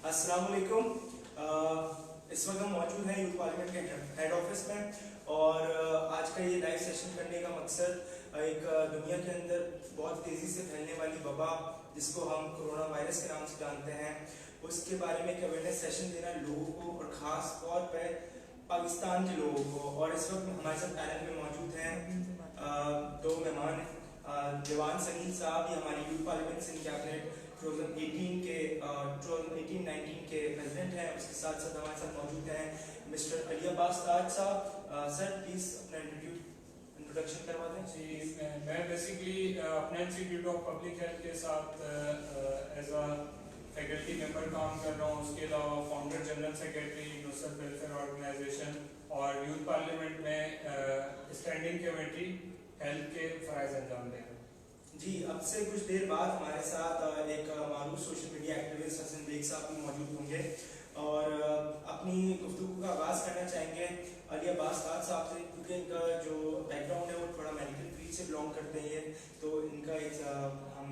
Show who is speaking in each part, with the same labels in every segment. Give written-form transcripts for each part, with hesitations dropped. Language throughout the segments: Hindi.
Speaker 1: अस्सलाम वालेकुम। इस वक्त हम मौजूद हैं यूथ पार्लियामेंट के हेड ऑफिस में और आज का ये लाइव सेशन करने का मकसद एक दुनिया के अंदर बहुत तेज़ी से फैलने वाली वबा जिसको हम कोरोना वायरस के नाम से जानते हैं उसके बारे में एक अवेयरनेस सेशन देना लोगों को और ख़ास तौर पर पाकिस्तान के लोगों को। और इस वक्त हमारे साथ पैनल में मौजूद हैं दो मेहमान, जवान सलीम साहब, ये हमारी यूथ पार्लियामेंट सिंध कैबिनेट 2018-19 के प्रेसिडेंट हैं। उसके साथ साथ हमारे साथ मौजूद हैं मिस्टर अली अब्बास ताज साहब। सर प्लीज अपना इंट्रोडक्शन करवा दें।
Speaker 2: जी, मैं बेसिकली अपने इंस्टीट्यूट ऑफ पब्लिक हेल्थ के साथ एज अ फैकल्टी मेंबर काम कर रहा हूँ। उसके अलावा founder general secretary Nusrat welfare organization और यूथ पार्लियामेंट में स्टैंडिंग कमेटी हेल्थ के फ़राइज़ अंजाम दे रहा हूँ।
Speaker 1: जी, अब से कुछ देर बाद हमारे साथ एक मारूफ social media activist Hasan Baig साहब भी मौजूद होंगे और अपनी गुफ्तगू का आगाज़ करना चाहेंगे अली अब्बास ताज साहब से, क्योंकि इनका जो बैकग्राउंड है वो थोड़ा मेडिकल फील्ड से बिलोंग करते हैं, तो इनका एक हम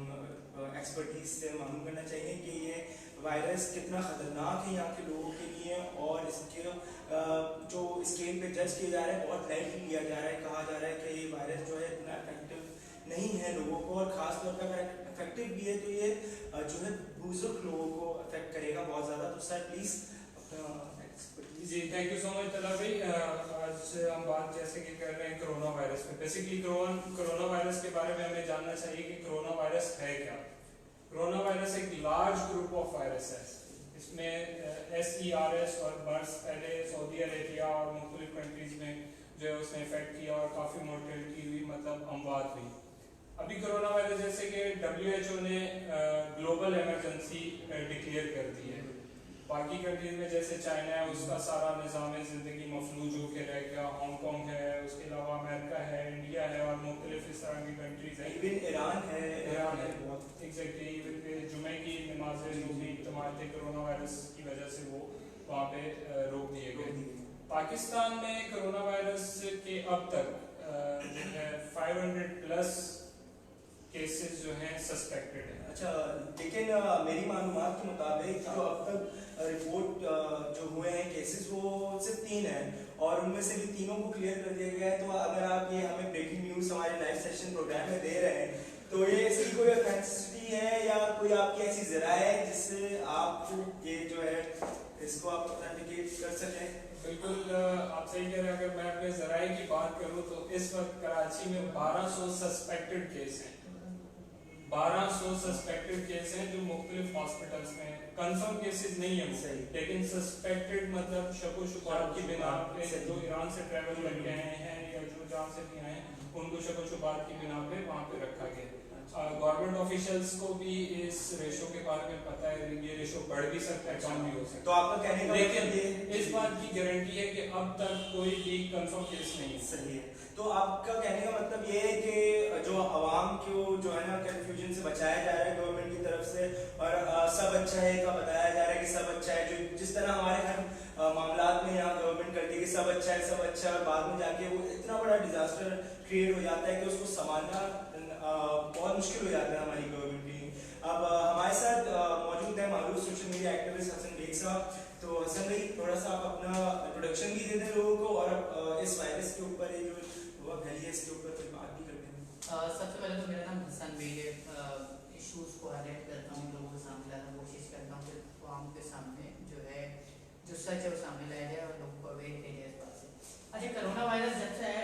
Speaker 1: एक्सपर्टीज से मालूम करना चाहिए कि ये वायरस कितना ख़तरनाक है यहाँ के लोगों के लिए और इसके जो स्केल पे जज किया जा रहा है बहुत लाइटली लिया जा रहा है। कहा जा रहा है कि ये वायरस जो है इतना इफेक्टिव नहीं है लोगों को, और ख़ास तौर पर अगर इफेक्टिव भी है तो ये जो है बुजुर्ग लोगों को अफेक्ट करेगा बहुत ज़्यादा। तो सर प्लीज़ अपना एक्सपर्टीज।
Speaker 2: जी, thank you so much Talha भाई। आज हम बात जैसे कि कर रहे हैं कोरोना वायरस पे। बेसिकली कोरोना वायरस के बारे में हमें जानना चाहिए कि कोरोना वायरस है क्या। कोरोना वायरस एक लार्ज ग्रुप ऑफ वायरस है। इसमें SERS और बर्स पहले सऊदी अरेबिया और मुख्तलिफ कंट्रीज़ में जो है उसने इफेक्ट किया और काफ़ी मोर्टेलिटी हुई, मतलब अमवात हुई। अभी कोरोना वायरस जैसे कि WHO ने ग्लोबल इमरजेंसी डिक्लेयर कर दी है। बाकी कंट्रीज में जैसे चाइना है उसका सारा निज़ाम ज़िंदगी मफलूज होकर रह गया, हांगकॉन्ग है, उसके अलावा अमेरिका है, इंडिया है और मुख्तलिफ इस तरह की कंट्रीज हैं।
Speaker 1: इवन ईरान है
Speaker 2: बहुत एग्जैक्टली। इवन जुमे की नमाजें जो भी इज्तिमा थे कोरोना वायरस की वजह से वो वहाँ पे रोक दिए गए। पाकिस्तान में कोरोना वायरस के अब तक जो है 500+ केसेस जो हैं सस्पेक्टेड हैं।
Speaker 1: अच्छा, लेकिन मेरी मालूमात के मुताबिक जो अब तक रिपोर्ट जो हुए हैं केसेस वो सिर्फ 3 हैं और उनमें से भी तीनों को क्लियर कर दिया गया है। तो अगर आप ये हमें ब्रेकिंग न्यूज़ हमारे लाइव सेशन प्रोग्राम में दे रहे हैं तो ये इसकी कोई ऑथेंटिसिटी है या कोई आपकी ऐसी जरा है जिससे आप ये जो है इसको आप ऑथेंटिकेट कर सकें?
Speaker 2: बिल्कुल, आप सही कह रहे हैं। अगर मैं अपने जराये की बात करूं तो इस वक्त कराची में 1200 सस्पेक्टेड केस हैं। 1200 सस्पेक्टेड केस हैं जो मुख्तलिफ हॉस्पिटल्स में। कंफर्म केसेस नहीं है
Speaker 1: सही,
Speaker 2: लेकिन सस्पेक्टेड मतलब शक शुबात की बिना पे जो ईरान से ट्रैवल करके आए हैं या जो जहाँ से भी आए हैं उनको शक शुबात की बिना पे वहाँ पे रखा गया। गवर्नमेंट ऑफिशियल्स को भी इस रेशो के बारे में पता है, ये रेशो बढ़ भी सकता है, कम भी हो सकता है।
Speaker 1: तो आपका कहने का
Speaker 2: लेकिन
Speaker 1: मतलब
Speaker 2: इस बात की गारंटी है कि अब तक कोई भी कंफर्म केस नहीं है।
Speaker 1: सही है। तो आपका कहने का मतलब ये है कि जो आवाम को जो है ना कंफ्यूजन से बचाया जा रहा है गवर्नमेंट की तरफ से और सब अच्छा है का बताया जा रहा है कि सब अच्छा है, जो जिस तरह हमारे हर मामलात में यहाँ गवर्नमेंट करती है कि सब अच्छा है सब अच्छा है, और बाद में जाके वो इतना बड़ा डिजास्टर क्रिएट हो जाता है कि उसको संभालना बहुत मुश्किल हो जाता है हमारी गवर्नमेंट की। अब हमारे साथ मौजूद है मारूफ social media activist Hasan Baig साहब। तो हसन भाई थोड़ा सा आप अपना इंट्रोडक्शन भी दे दें लोगों को और इस वायरस के ऊपर ये जो वह फैली है इसके ऊपर कोई बात भी करते हैं।
Speaker 3: सबसे पहले तो मेरा नाम हसन बेग है। इशूज़ को हाईलाइट करता हूँ, लोगों के सामने लाने की कोशिश करता हूँ कि आवाम के सामने जो है जो सच है वो सामने लाया जाए और लोगों को अवेयर किया जाए इस बात से। अच्छा, कोरोना वायरस जब से है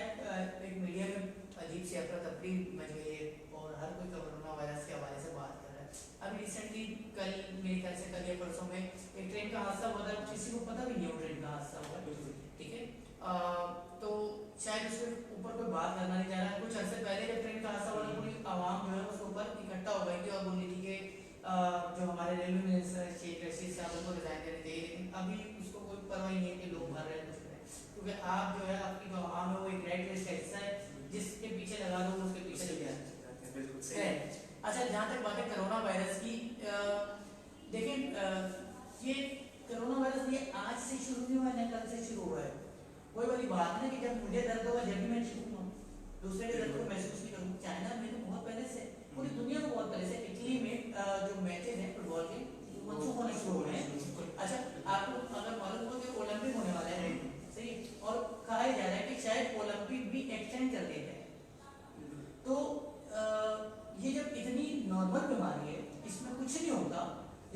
Speaker 3: एक मीडिया में अजीब सी अफरा तफरी मच गई है और हर कोई कोरोना वायरस के हवाले से बात कर रहा है। अभी रिसेंटली कल मेरे ख्याल से कल या परसों में एक ट्रेन का हादसा हुआ था, किसी को पता भी नहीं वो ट्रेन का हादसा हुआ, ठीक है। तो शायद उसके ऊपर कोई बात करना नहीं चाह रहा है। कुछ अर्से पहले जब ट्रेन का हादसा हुआ पूरी आवाम जो है उसके ऊपर इकट्ठा हो गई थी और बोली थी कि जो हमारे रेलवे मिनिस्टर शेख रशीद साहब उनको रिजाइन देनी चाहिए, लेकिन अभी उसको कोई परवाह नहीं है कि लोग मर रहे हैं कुछ करें, क्योंकि आप जो है आपकी जो आवाम है वो एक रेड रेस का हिस्सा है, जिसके पीछे लगा दो उसके पीछे लग जाते हैं।
Speaker 1: बिल्कुल सही है।
Speaker 3: अच्छा, जहाँ तक बात है कोरोना वायरस की, देखिए ये कोरोना वायरस ये आज से शुरू नहीं हुआ है, कल से शुरू हुआ है। कोई वाली बात है कि जब मुझे दर्द होगा जब भी मैं ठीक हूँ, दूसरे के दर्द को महसूस नहीं करूँ। चाइना में तो बहुत पहले से, पूरी दुनिया को बहुत पहले से, इटली में जो मैचेज हैं फुटबॉल के मनसूख होने शुरू हो रहे हैं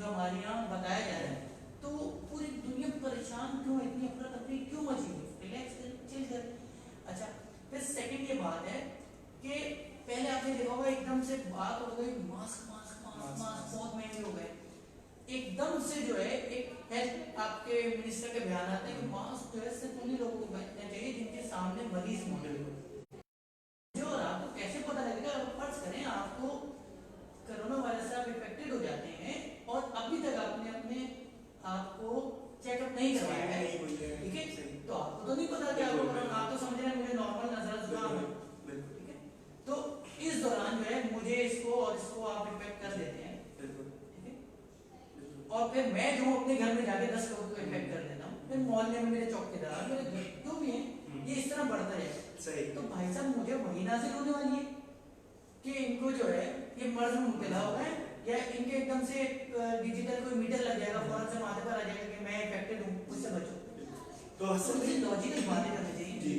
Speaker 3: जो हमारे यहाँ बताया जा रहा है, तो पूरी दुनिया परेशान क्यों, इतनी अफरा तफरी क्यों मची हुई? रिलैक्स कर, चिल कर। अच्छा, फिर सेकंड ये बात है कि पहले आपने देखा होगा एकदम से बात हो गई मास्क मास्क मास्क मास्क बहुत महंगे हो गए, एकदम से जो है एक हेल्थ आपके मिनिस्टर के बयान आते हैं कि मास्क जो है सिर्फ उन्हीं लोगों को पहनना चाहिए जिनके सामने मरीज मौजूद हो। जो और आपको कैसे पता लगेगा? फर्ज करें आपको कोरोना वायरस से आप इन्फेक्टेड हो जाते हैं और अभी तक आपने अपने आपको चेकअप नहीं करवाया है, ठीक है, तो आपको तो नहीं पता कि आपको कोरोना, आप तो समझ रहे हैं मुझे नॉर्मल नजर जुकाम है, ठीक है, तो इस दौरान जो है मुझे इसको और इसको आप इन्फेक्ट कर देते हैं, ठीक है, और फिर मैं जो अपने घर में जाके 10 लोगों को इन्फेक्ट कर देता हूँ, फिर मोहल्ले में मेरे चौकीदार मेरे घर जो भी है, ये इस तरह बढ़ता है।
Speaker 1: सही।
Speaker 3: तो भाई साहब मुझे वही नाजिल होने वाली है कि इनको जो है ये मर्ज में मुब्तला हो गए, या इनके एकदम से डिजिटल कोई मीटर लग जाएगा, फौरन से माथे पर आ जाएगा कि मैं इन्फेक्टेड हूँ, मुझसे बचो।
Speaker 1: तो असल में
Speaker 3: लॉजिकल बातें करनी चाहिए
Speaker 1: जी।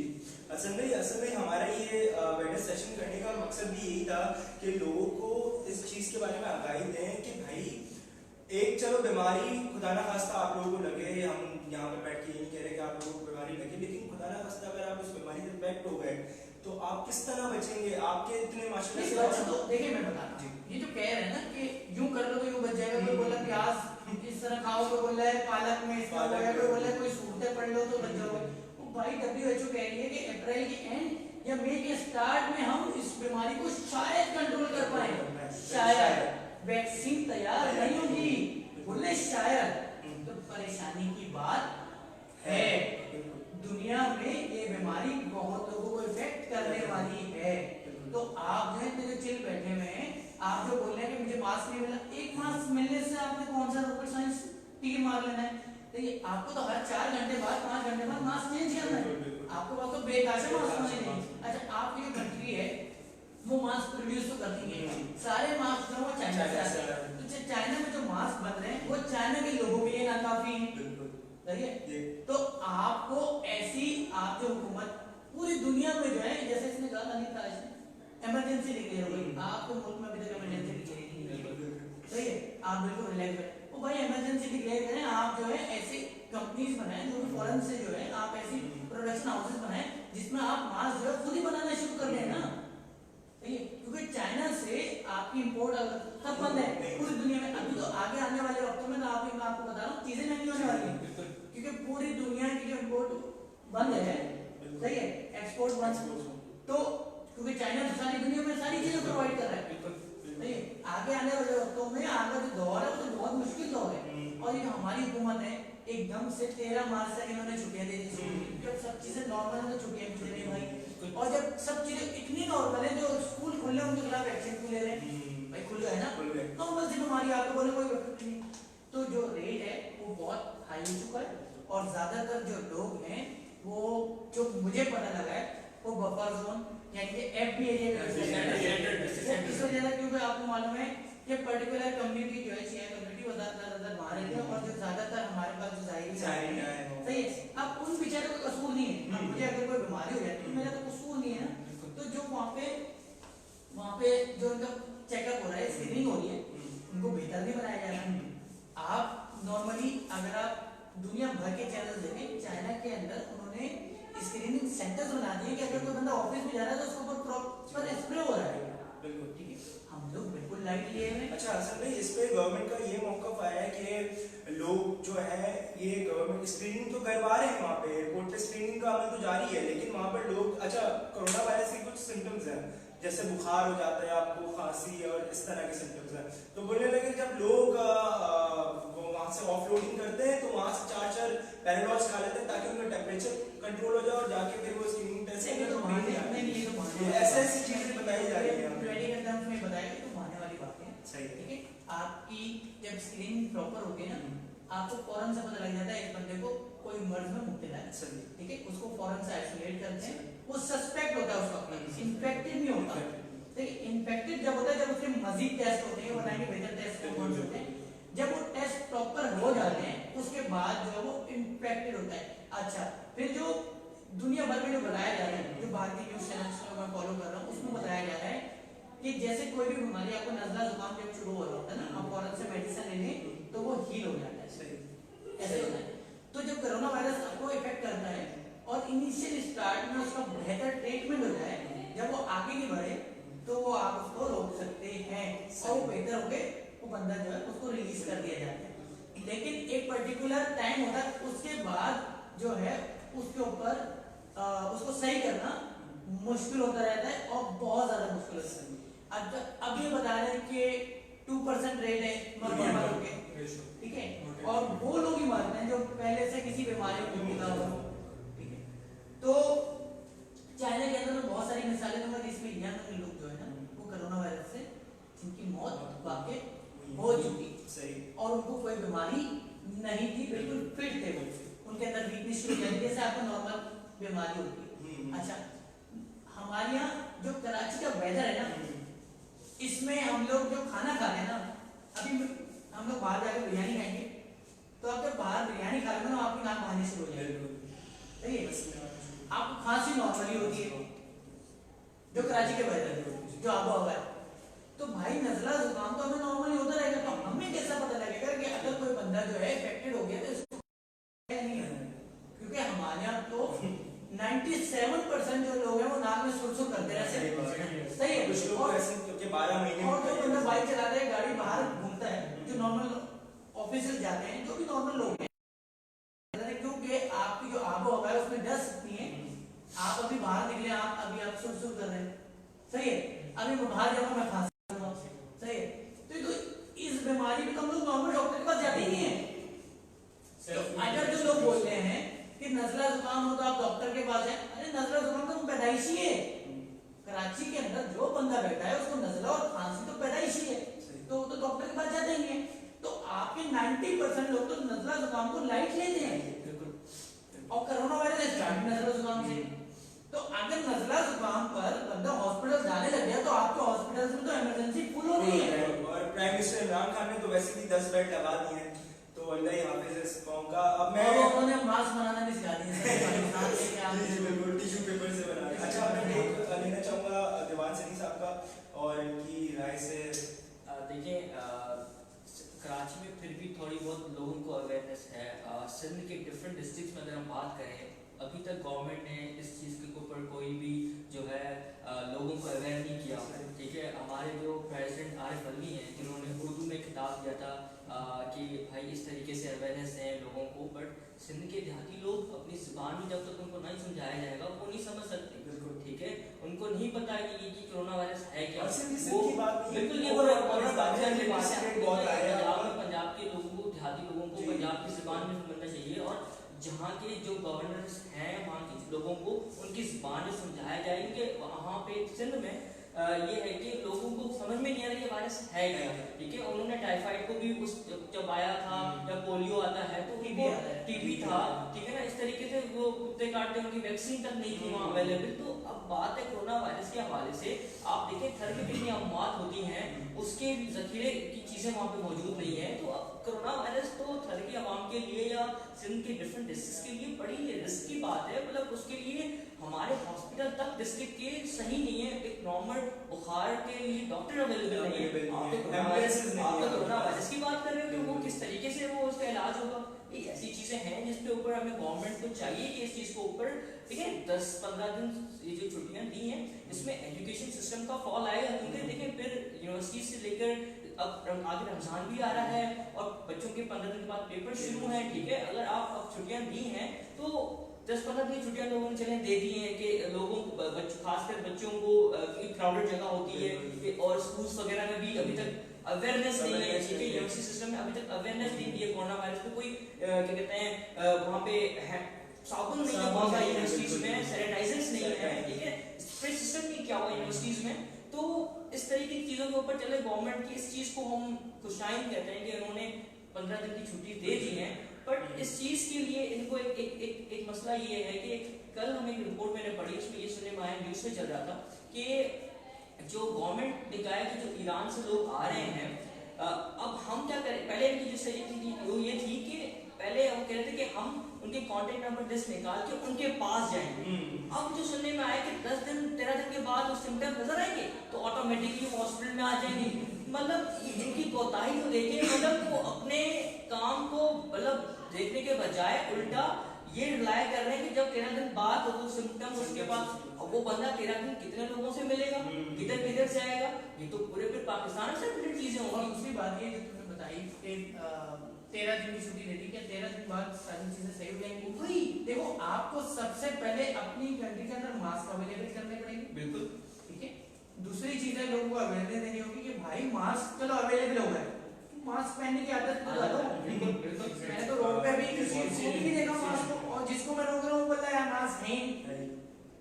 Speaker 1: असल में हमारा ये वेडनेस सेशन करने का मकसद भी यही था कि लोगों को इस चीज के बारे में आगाही दें कि भाई एक चलो बीमारी खुदा ना खास्ता आप लोगों को लगे, हम यहाँ पे बैठ के ये नहीं कह रहे कि आप लोगों को बीमारी लगे, लेकिन खुदा ना खास्ता अगर आप उस बीमारी से इन्फेक्ट हो गए तो आप किस तरह बचेंगे? आपके इतने माशाल्लाह से
Speaker 3: तो देखिए मैं बता रहा हूँ, ये जो कह रहे हैं ना कि यूं कर लो तो यूं बच जाएगा, कोई बोला प्याज इस तरह खाओ, कोई बोला है पालक में इसका हो गया, कोई बोला है कोई सूरतें पढ़ लो तो बच जाओगे। वो भाई WHO कह रही है कि अप्रैल के एंड या मई के स्टार्ट में हम इस बीमारी को शायद कंट्रोल कर पाए, शायद वैक्सीन तैयार नहीं होगी, बोले शायद। तो परेशानी की बात है, दुनिया में ये बीमारी बहुत लोगों को इफेक्ट करने वाली है, तो आप जो है इतने चिल बैठे हुए हैं, आप जो बोल रहे हैं कि मुझे मास्क नहीं मिला, एक मास्क मिलने से आपने कौन सा रॉकेट साइंस टीके मार लेना है? देखिए आपको तो हर 4 घंटे बाद 5 घंटे बाद मास्क चेंज करना है, आपके पास तो बेकाशा मास्क होने नहीं। अच्छा आपकी जो कंट्री है वो मास्क प्रोड्यूस तो करती है, सारे मास्क जो वो चाइना से आते हैं, तो चाइना में जो मास्क बन रहे हैं वो चाइना के लोगों के लिए नाकाफी है, तो आपको ऐसी आप जो हुकूमत पूरी दुनिया में जो है, जैसे इसने कहा अनिता इमरजेंसी डिक्लेयर हो गई, आपको मुल्क में अभी तक इमरजेंसी डिक्लेयर नहीं है, सही है, आप बिल्कुल रिलैक्स बैठे, ओ भाई इमरजेंसी डिक्लेयर करें, आप जो है ऐसी कंपनीज बनाएं जो फॉरेन से जो है आप ऐसी प्रोडक्शन हाउसेस बनाएं जिसमें आप मास्क जो है खुद ही बनाना शुरू कर दें ना, सही है, क्योंकि चाइना से आपकी इंपोर्ट सब बंद है पूरी दुनिया में। अभी तो आगे आने वाले वक्तों में तो आपको बता रहा हूँ चीजें महंगी होने वाली है, क्योंकि पूरी दुनिया की जो इंपोर्ट बंद है, सही है, एक्सपोर्ट बंद, तो क्योंकि चाइना तो सारी दुनिया में सारी चीजें प्रोवाइड कर रहा है, सही है, आगे आने वाले वक्तों में आगे जो दौर है वो तो बहुत मुश्किल दौर है, और ये हमारी हुकूमत है एकदम से 13 मार्च तक इन्होंने छुट्टियां दे दी, जब सब चीजें नॉर्मल है तो छुट्टियां क्यों दे रही भाई, और जब सब चीजें इतनी नॉर्मल है, जो स्कूल खुले उनके खिलाफ वैक्सीन क्यों ले रहे हैं भाई, खुल गए ना, नॉर्मल सी बीमारी आपको बोले कोई नहीं, तो जो रेट है वो बहुत हाई हो चुका है, और ज्यादातर जो लोग हैं वो जो मुझे पता लगा है वो बफर जोन यानी कि FB एरिया इस वजह से, क्योंकि आपको मालूम है कि पर्टिकुलर कम्युनिटी जो है शिया कम्युनिटी वो ज्यादातर वहाँ रहती है, और जो ज्यादातर हमारे पास जो जाहिर है, सही है, अब उन बेचारे को कसूर नहीं है, मुझे अगर कोई बीमारी हो जाती है मेरा तो कसूर नहीं है ना, तो जो वहाँ पे जो उनका चेकअप हो रहा है, स्क्रीनिंग हो रही है, उनको बेहतर नहीं बनाया जा रहा है। आप नॉर्मली अगर आप दुनिया भर के चैनल देखें, चाइना के अंदर उन्होंने स्क्रीनिंग सेंटर्स बना दिए कि अगर कोई बंदा ऑफिस में जा रहा है तो उसके ऊपर प्रॉपर स्प्रे हो रहा है,
Speaker 1: बिल्कुल
Speaker 3: ठीक है, हम लोग बिल्कुल लाइट लिए हैं।
Speaker 1: अच्छा असल में इस पे गवर्नमेंट का ये मौकफ आया है कि लोग जो है ये गवर्नमेंट स्क्रीनिंग तो करवा रहे हैं, वहाँ पे एयरपोर्ट पे स्क्रीनिंग का अमल तो जारी है, लेकिन वहाँ पर लोग अच्छा कोरोना वायरस के कुछ सिम्टम्स हैं, जैसे बुखार हो जाता है आपको, खांसी और इस तरह के सिम्टम्स हैं, तो बोलने लगे जब लोग वहाँ से ऑफलोडिंग करते हैं तो वहाँ से 4 पैराडॉक्स खा लेते हैं ताकि उनका टेम्परेचर कंट्रोल हो जाए और जाके फिर वो स्क्रीनिंग टेस्ट ऐसे ऐसी चीजें बताई जा रही है,
Speaker 3: बताया कि तो आने वाली बात है,
Speaker 1: सही है,
Speaker 3: ठीक है, आपकी जब स्क्रीनिंग प्रॉपर होगी ना, आपको फौरन से पता लग जाता है इस बंदे को कोई मर्ज में मुब्तला है, ठीक है, उसको फौरन से आइसोलेट करते हैं, वो सस्पेक्ट होता है उसका, इन्फेक्टेड नहीं होता, ठीक है, इन्फेक्टेड जब होता है जब उसके मजीद टेस्ट होते हैं, बताएंगे बेहतर टेस्ट कौन से होते हैं, जब वो टेस्ट प्रॉपर हो जाते हैं उसके बाद जो है वो इन्फेक्टेड होता है। अच्छा फिर जो दुनिया भर में जो बताया जा रहा है, जो भारतीय न्यूज चैनल्स को मैं फॉलो कर रहा हूँ, उसमें बताया जा रहा है कि जैसे कोई भी बीमारी आपको नजला जुकाम जब शुरू हो रहा होता है ना, आप फौरन से मेडिसिन ले लें तो वो बेहतर होके वो बंदा जो है उसको रिलीज कर दिया जाता है। लेकिन एक पर्टिकुलर टाइम होता है, उसके बाद जो है उसके ऊपर उसको सही करना मुश्किल होता रहता है और बहुत ज्यादा मुश्किल होता है। अब ये बता रहे हैं कि 2% रेट है मरने वालों के, ठीक है, और वो लोग ही मरते हैं जो पहले से किसी बीमारी को मिला हो, ठीक है। तो चाइना के अंदर तो बहुत सारी मिसालें दूंगा जिसमें यंग लोग जो है ना वो कोरोना वायरस से जिनकी मौत वाकई हो चुकी
Speaker 1: सही,
Speaker 3: और उनको कोई बीमारी नहीं थी, बिल्कुल फिट थे वो, उनके अंदर वीकनेस शुरू हो जाती जैसे आपको नॉर्मल बीमारी होती है। अच्छा, हमारे यहाँ जो कराची का वेदर है ना, इसमें हम लोग जो खाना खा रहे हैं ना, अभी हम लोग बाहर जाकर बिरयानी खाएंगे तो आप जब बाहर बिरयानी खा रहे हो ना आपकी नाक बहाने शुरू हो जाएगी, सही है, आपको खांसी नॉर्मली होती है जो कराची के वेदर जो आबो हवा है। तो भाई नजला जुकाम तो हमें नॉर्मली होता रहेगा, तो हमें कैसा पता लगेगा कि अगर कोई बंदा जो है इफेक्टेड हो गया तो इसको नहीं है, क्योंकि हमारे यहाँ तो 97% जो लोग हैं वो नाक में सुर करते रहते हैं, सही है।
Speaker 1: कुछ लोग ऐसे क्योंकि 12 महीने
Speaker 3: और जो बंदा बाइक चलाता है, गाड़ी बाहर घूमता है, जो नॉर्मल ऑफिस जाते हैं, जो भी नॉर्मल लोग हैं, क्योंकि आपकी जो आबो हवा है उसमें डस्ट इतनी है, आप अभी बाहर निकले, आप अभी आप सुर कर रहे हैं, सही है, अभी मैं बाहर जाऊंगा मैं खांसी करूंगा, सही है। तो इस बीमारी में तो हम लोग नॉर्मल डॉक्टर के पास जाते ही नहीं है। तो अगर जो लोग बोलते हैं कि नजला जुकाम हो तो आप डॉक्टर के पास जाएं, अरे नजला जुकाम तो पैदाइशी है, कराची के अंदर जो बंदा बैठा है उसको नजला और खांसी तो पैदाइशी है, तो वो तो डॉक्टर के पास जाते ही है। तो आपके 90% लोग तो नजला जुकाम को लाइट लेते हैं, और कोरोना वायरस स्टार्ट नजला जुकाम से। तो अगर नजला जुकाम पर बंदा हॉस्पिटल जाने लग गया तो आपके हॉस्पिटल में तो इमरजेंसी फुल हो रही है।
Speaker 1: और प्राइम मिनिस्टर इमरान खान ने तो वैसे भी 10 बेड लगा दिए हैं, तो अल्लाह ही हाफिज इस कौम का। अब मैं
Speaker 3: उन्होंने मास्क बनाना भी सिखा दिया
Speaker 1: बिल्कुल टिश्यू पेपर से बना रहे। अच्छा, मैं ब्रेक लेना चाहूंगा दीवान सनी साहब का और इनकी राय से।
Speaker 4: देखिए, कराची में फिर भी थोड़ी बहुत लोगों को अवेयरनेस है। सिंध के डिफरेंट डिस्ट्रिक्ट्स में अगर हम बात करें, अभी तक गवर्नमेंट ने इस चीज़ के ऊपर कोई भी जो है लोगों को अवेयर नहीं किया, ठीक है। हमारे जो प्रेसिडेंट आरिफ अलवी हैं, जिन्होंने उर्दू में खिताब दिया था कि भाई इस तरीके से अवेयरनेस है लोगों को, बट सिंध के देहाती लोग अपनी ज़ुबान में जब तक उनको नहीं समझाया जाएगा वो नहीं समझ सकते, बिल्कुल, ठीक है। उनको नहीं पता कि ये कोरोना वायरस है क्या, वो बिल्कुल ये पंजाब के लोगों को, देहाती लोगों को पंजाब की ज़ुबान में समझना चाहिए, और जहाँ के जो गवर्नर्स हैं वहाँ के लोगों को उनकी ज़ुबान में समझाया जाए कि वहाँ पे सिंध में ये है कि लोगों को समझ में नहीं आ रहा ये वायरस है क्या, ठीक है। उन्होंने टाइफाइड को भी उस जब आया था, या पोलियो आता है तो टीबी था, ठीक है ना, इस तरीके से वो कुत्ते काटते उनकी वैक्सीन तक नहीं थी वहाँ अवेलेबल। तो अब बात है कोरोना वायरस के हवाले से, आप देखें थर में कितनी अमवात होती हैं, उसके जखीरे की चीज़ें वहाँ पे मौजूद नहीं है। तो अब कोरोना वायरस तो थर की आवाम के लिए या सिंध के डिफरेंट डिस्ट्रिक्ट के लिए बड़ी रिस्क की बात है, मतलब उसके लिए हमारे हॉस्पिटल तक डिस्ट्रिक्ट के सही नहीं है, एक नॉर्मल बुखार के लिए डॉक्टर अवेलेबल नहीं है। आप तो कोरोना वायरस की बात कर रहे हो कि वो किस तरीके से वो उसका इलाज होगा। ये ऐसी चीजें हैं जिसके ऊपर हमें गवर्नमेंट को चाहिए कि इस चीज को ऊपर, ठीक है, 10-15 दिन ये जो छुट्टियां दी हैं इसमें एजुकेशन सिस्टम का फॉल आएगा, क्योंकि देखिए फिर यूनिवर्सिटी से लेकर अब आगे रमजान भी आ रहा है और बच्चों के 15 दिन के बाद पेपर शुरू हैं, ठीक है। अगर आप अब छुट्टियां दी हैं तो 10-15 दिन छुट्टियां लोगों ने चले दे दी हैं कि लोगों को, खासकर बच्चों को, क्राउडेड जगह होती है और स्कूल्स वगैरह में भी अभी तक अवेयरनेस नहीं है, ठीक है। यूनिवर्सिटी सिस्टम में अभी तक अवेयरनेस नहीं दी है कोरोना वायरस पे, कोई क्या कहते हैं वहाँ पे साबुन नहीं है बहुत सारी यूनिवर्सिटीज में, सैनिटाइजर्स नहीं है, ठीक है, स्प्रे सिस्टम नहीं किया हुआ यूनिवर्सिटीज में। तो इस तरीके की चीजों के ऊपर चले गवर्नमेंट की, इस चीज को हम खुशाइन कहते हैं कि उन्होंने 15 दिन की छुट्टी दे दी है, बट इस चीज के लिए इनको एक मसला ये है कि कल हम एक रिपोर्ट मैंने पढ़ी, उसमें ये सुनने में आया, न्यूज में चल रहा था कि जो गवर्नमेंट ने कहा कि जो ईरान से लोग आ रहे हैं, अब हम क्या करें। पहले इनकी जो तरीके थी वो ये थी कि पहले हम कह रहे थे कि हम उनके कॉन्टेक्ट नंबर लिस्ट निकाल के उनके पास जाएंगे। अब जो सुनने में आया कि 10 दिन 13 दिन के बाद उस सिम्टम नजर आएंगे तो ऑटोमेटिकली हॉस्पिटल में आ जाएंगे। मतलब इनकी कोताही को देखें, मतलब वो अपने काम को मतलब देखने के बजाय उल्टा ये रिलाय कर रहे हैं कि जब 13 दिन बाद वो सिम्टम उसके पास, और वो बंदा 13 दिन कितने लोगों से मिलेगा, किधर किधर से आएगा, ये तो पूरे फिर पाकिस्तान से रिलेटेड चीजें
Speaker 3: और
Speaker 4: होंगी।
Speaker 3: दूसरी बात ये जो तुमने बताई कि 13 दिन की छुट्टी देती है, 13 दिन बाद सारी चीजें सही हो जाएंगी। वही देखो, आपको सबसे पहले अपनी कंट्री के अंदर मास्क अवेलेबल करने पड़ेंगे,
Speaker 4: बिल्कुल
Speaker 3: ठीक है। दूसरी चीज है, लोगों को अवेयरनेस देनी होगी कि भाई मास्क चलो अवेलेबल हो गए, मास्क पहनने की आदत तो डालो।
Speaker 4: बिल्कुल बिल्कुल।
Speaker 3: मैंने तो रोड पे भी किसी को भी देखा मास्क को, और जिसको मैं रोक रहा हूँ बोलता है मास्क है ही।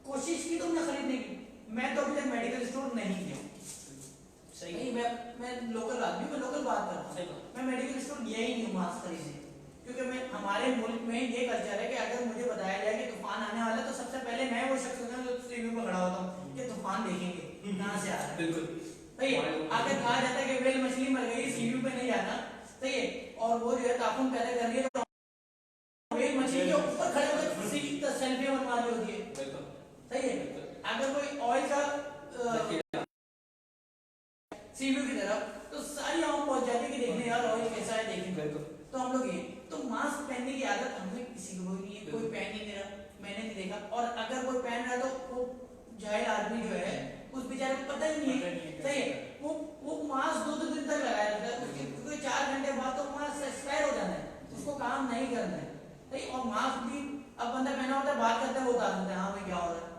Speaker 3: कोशिश की तुमने खरीदने की, मैं तो अभी तक मेडिकल स्टोर नहीं गया।
Speaker 4: सही
Speaker 3: नहीं, मैं लोकल आदमी, मैं लोकल बात कर रहा
Speaker 4: सही
Speaker 3: हूँ।
Speaker 4: बात।
Speaker 3: मैं मेडिकल स्टोर गया ही नहीं मास्क खरीदने, क्योंकि मैं हमारे मुल्क में ये कल्चर है कि अगर मुझे बताया जाए कि तूफान आने वाला है तो सबसे पहले मैं वो शख्स होता हूँ जो सीढ़ी पे खड़ा होता हूँ कि तूफान देखेंगे कहाँ से आ रहा है।
Speaker 4: बिल्कुल
Speaker 3: सही है। अगर कहा जाता है कि वेल मछली मर गई, सीढ़ी पे नहीं जाना, सही है, और वो जो है तापुन पैदा कर रही है तो वेल मछली के ऊपर खड़े होकर सेल्फी बनवा रही होती है।
Speaker 4: बिल्कुल
Speaker 3: सही है। अगर कोई ऑयल का सीव्यू की तरफ, तो सारी आंख पहुंच जाती है कि देखने यार ऑयल कैसा है, देखें।
Speaker 4: बिल्कुल।
Speaker 3: तो हम लोग ये तो मास्क पहनने की आदत हमें किसी को नहीं है, कोई पहन ही नहीं रहा, मैंने नहीं देखा। और अगर कोई पहन रहा है तो वो जाहिल आदमी जो है उस बेचारे को पता ही नहीं है, सही है। वो मास्क 2-2 दिन तक लगाया रहता है, उसके 4 घंटे बाद तो मास्क एक्सपायर हो जाना है, उसको काम नहीं करना है, सही। और मास्क भी अब बंदा पहना होता है, बात करता है वो उतार देता है, हाँ भाई क्या हो रहा है।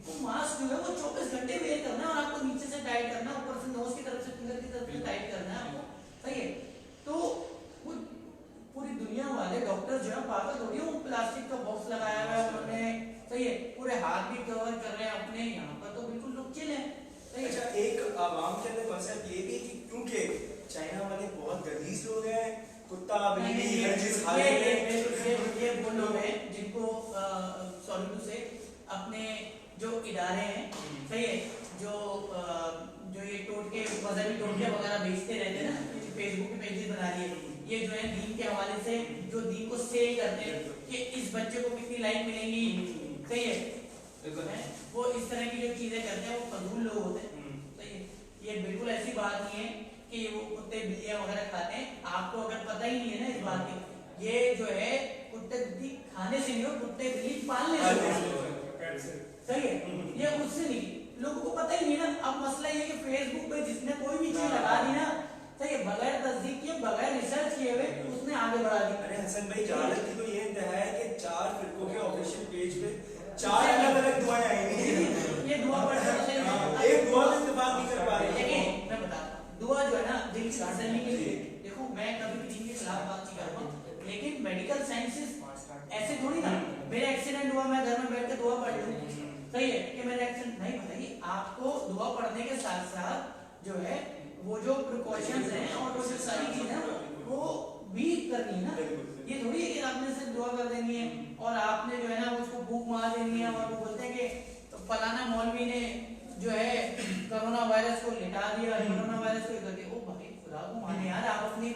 Speaker 3: वो मास्क जो है वो 24 घंटे वेयर करना है, और आपको नीचे से टाइट करना है, ऊपर से नोज की तरफ से फिंगर की तरफ से टाइट करना है आपको, सही है। तो वो पूरी दुनिया वाले डॉक्टर जो है पागल थोड़ी है, वो प्लास्टिक का बॉक्स लगाया हुआ है उन्होंने, सही है, पूरे हाथ भी कवर कर रहे हैं अपने, यहाँ पर तो बिल्कुल लोग चिल है।
Speaker 1: अच्छा, एक आवाम के अंदर कॉन्सेप्ट ये भी कि क्योंकि चाइना वाले बहुत गलीज लोग हैं, कुत्ता बिल्ली हर चीज खा लेते हैं।
Speaker 3: ये वो लोग हैं जिनको सॉरी टू से अपने जो इदारे हैं, सही है, जो ये टोटके मजहबी टोटके वगैरह बेचते रहते हैं ना, फेसबुक पे पेजेस बना लिए, ये जो है दीन के हवाले से जो दीन को सेल करते हैं कि इस बच्चे को कितनी लाइक मिलेंगी, सही है, वो इस तरह की जो चीजें करते हैं वो फजूल लोग होते हैं, सही है। ये बिल्कुल ऐसी बात नहीं है कि वो कुत्ते बिल्लियां वगैरह खाते हैं, आपको अगर पता ही नहीं है ना इस बात की, ये जो है कुत्ते बिल्ली खाने से नहीं हो, कुत्ते बिल्ली पालने से, सही है, ये उससे नहीं, लोगों को पता ही नहीं ना। अब मसला ये कि फेसबुक पे जिसने कोई भी चीज लगा दी ना, सही है, बगैर तस्दीक किए बगैर रिसर्च किए हुए उसने आगे बढ़ा दी।
Speaker 1: अरे हसन भाई, जहालत की तो ये इंतहा है कि 4 फिरकों के ऑफिशियल पेज पे 4 अलग-अलग दुआएं आई हैं।
Speaker 3: ये दुआ पढ़ने से
Speaker 1: एक दुआ में इत्तेफाक नहीं कर पा रहे।
Speaker 3: देखिए मैं बताता हूँ, दुआ जो है ना दिल की तसल्ली के लिए, देखो मैं कभी भी दिन के खिलाफ बात नहीं कर रहा हूँ, लेकिन मेडिकल साइंसेस ऐसे थोड़ी ना, मेरा एक्सीडेंट हुआ मैं घर में बैठ के दुआ पढ़ लूँ, सही है, कि मेरा एक्सीडेंट नहीं, भाई आपको दुआ पढ़ने के साथ साथ जो है वो जो प्रिकॉशंस हैं और वो जो सारी चीजें हैं वो भी करनी है ना। ये थोड़ी है कि आपने सिर्फ दुआ कर देनी है और आपने जो है ना उसको भूख मार देनी है, और वो बोलते हैं कि फलाना मौलवी ने जो है कोरोना वायरस को लिटा दिया, कोरोना वायरस को कर दिया। ओ भाई खुदा को माने यार, आप अपनी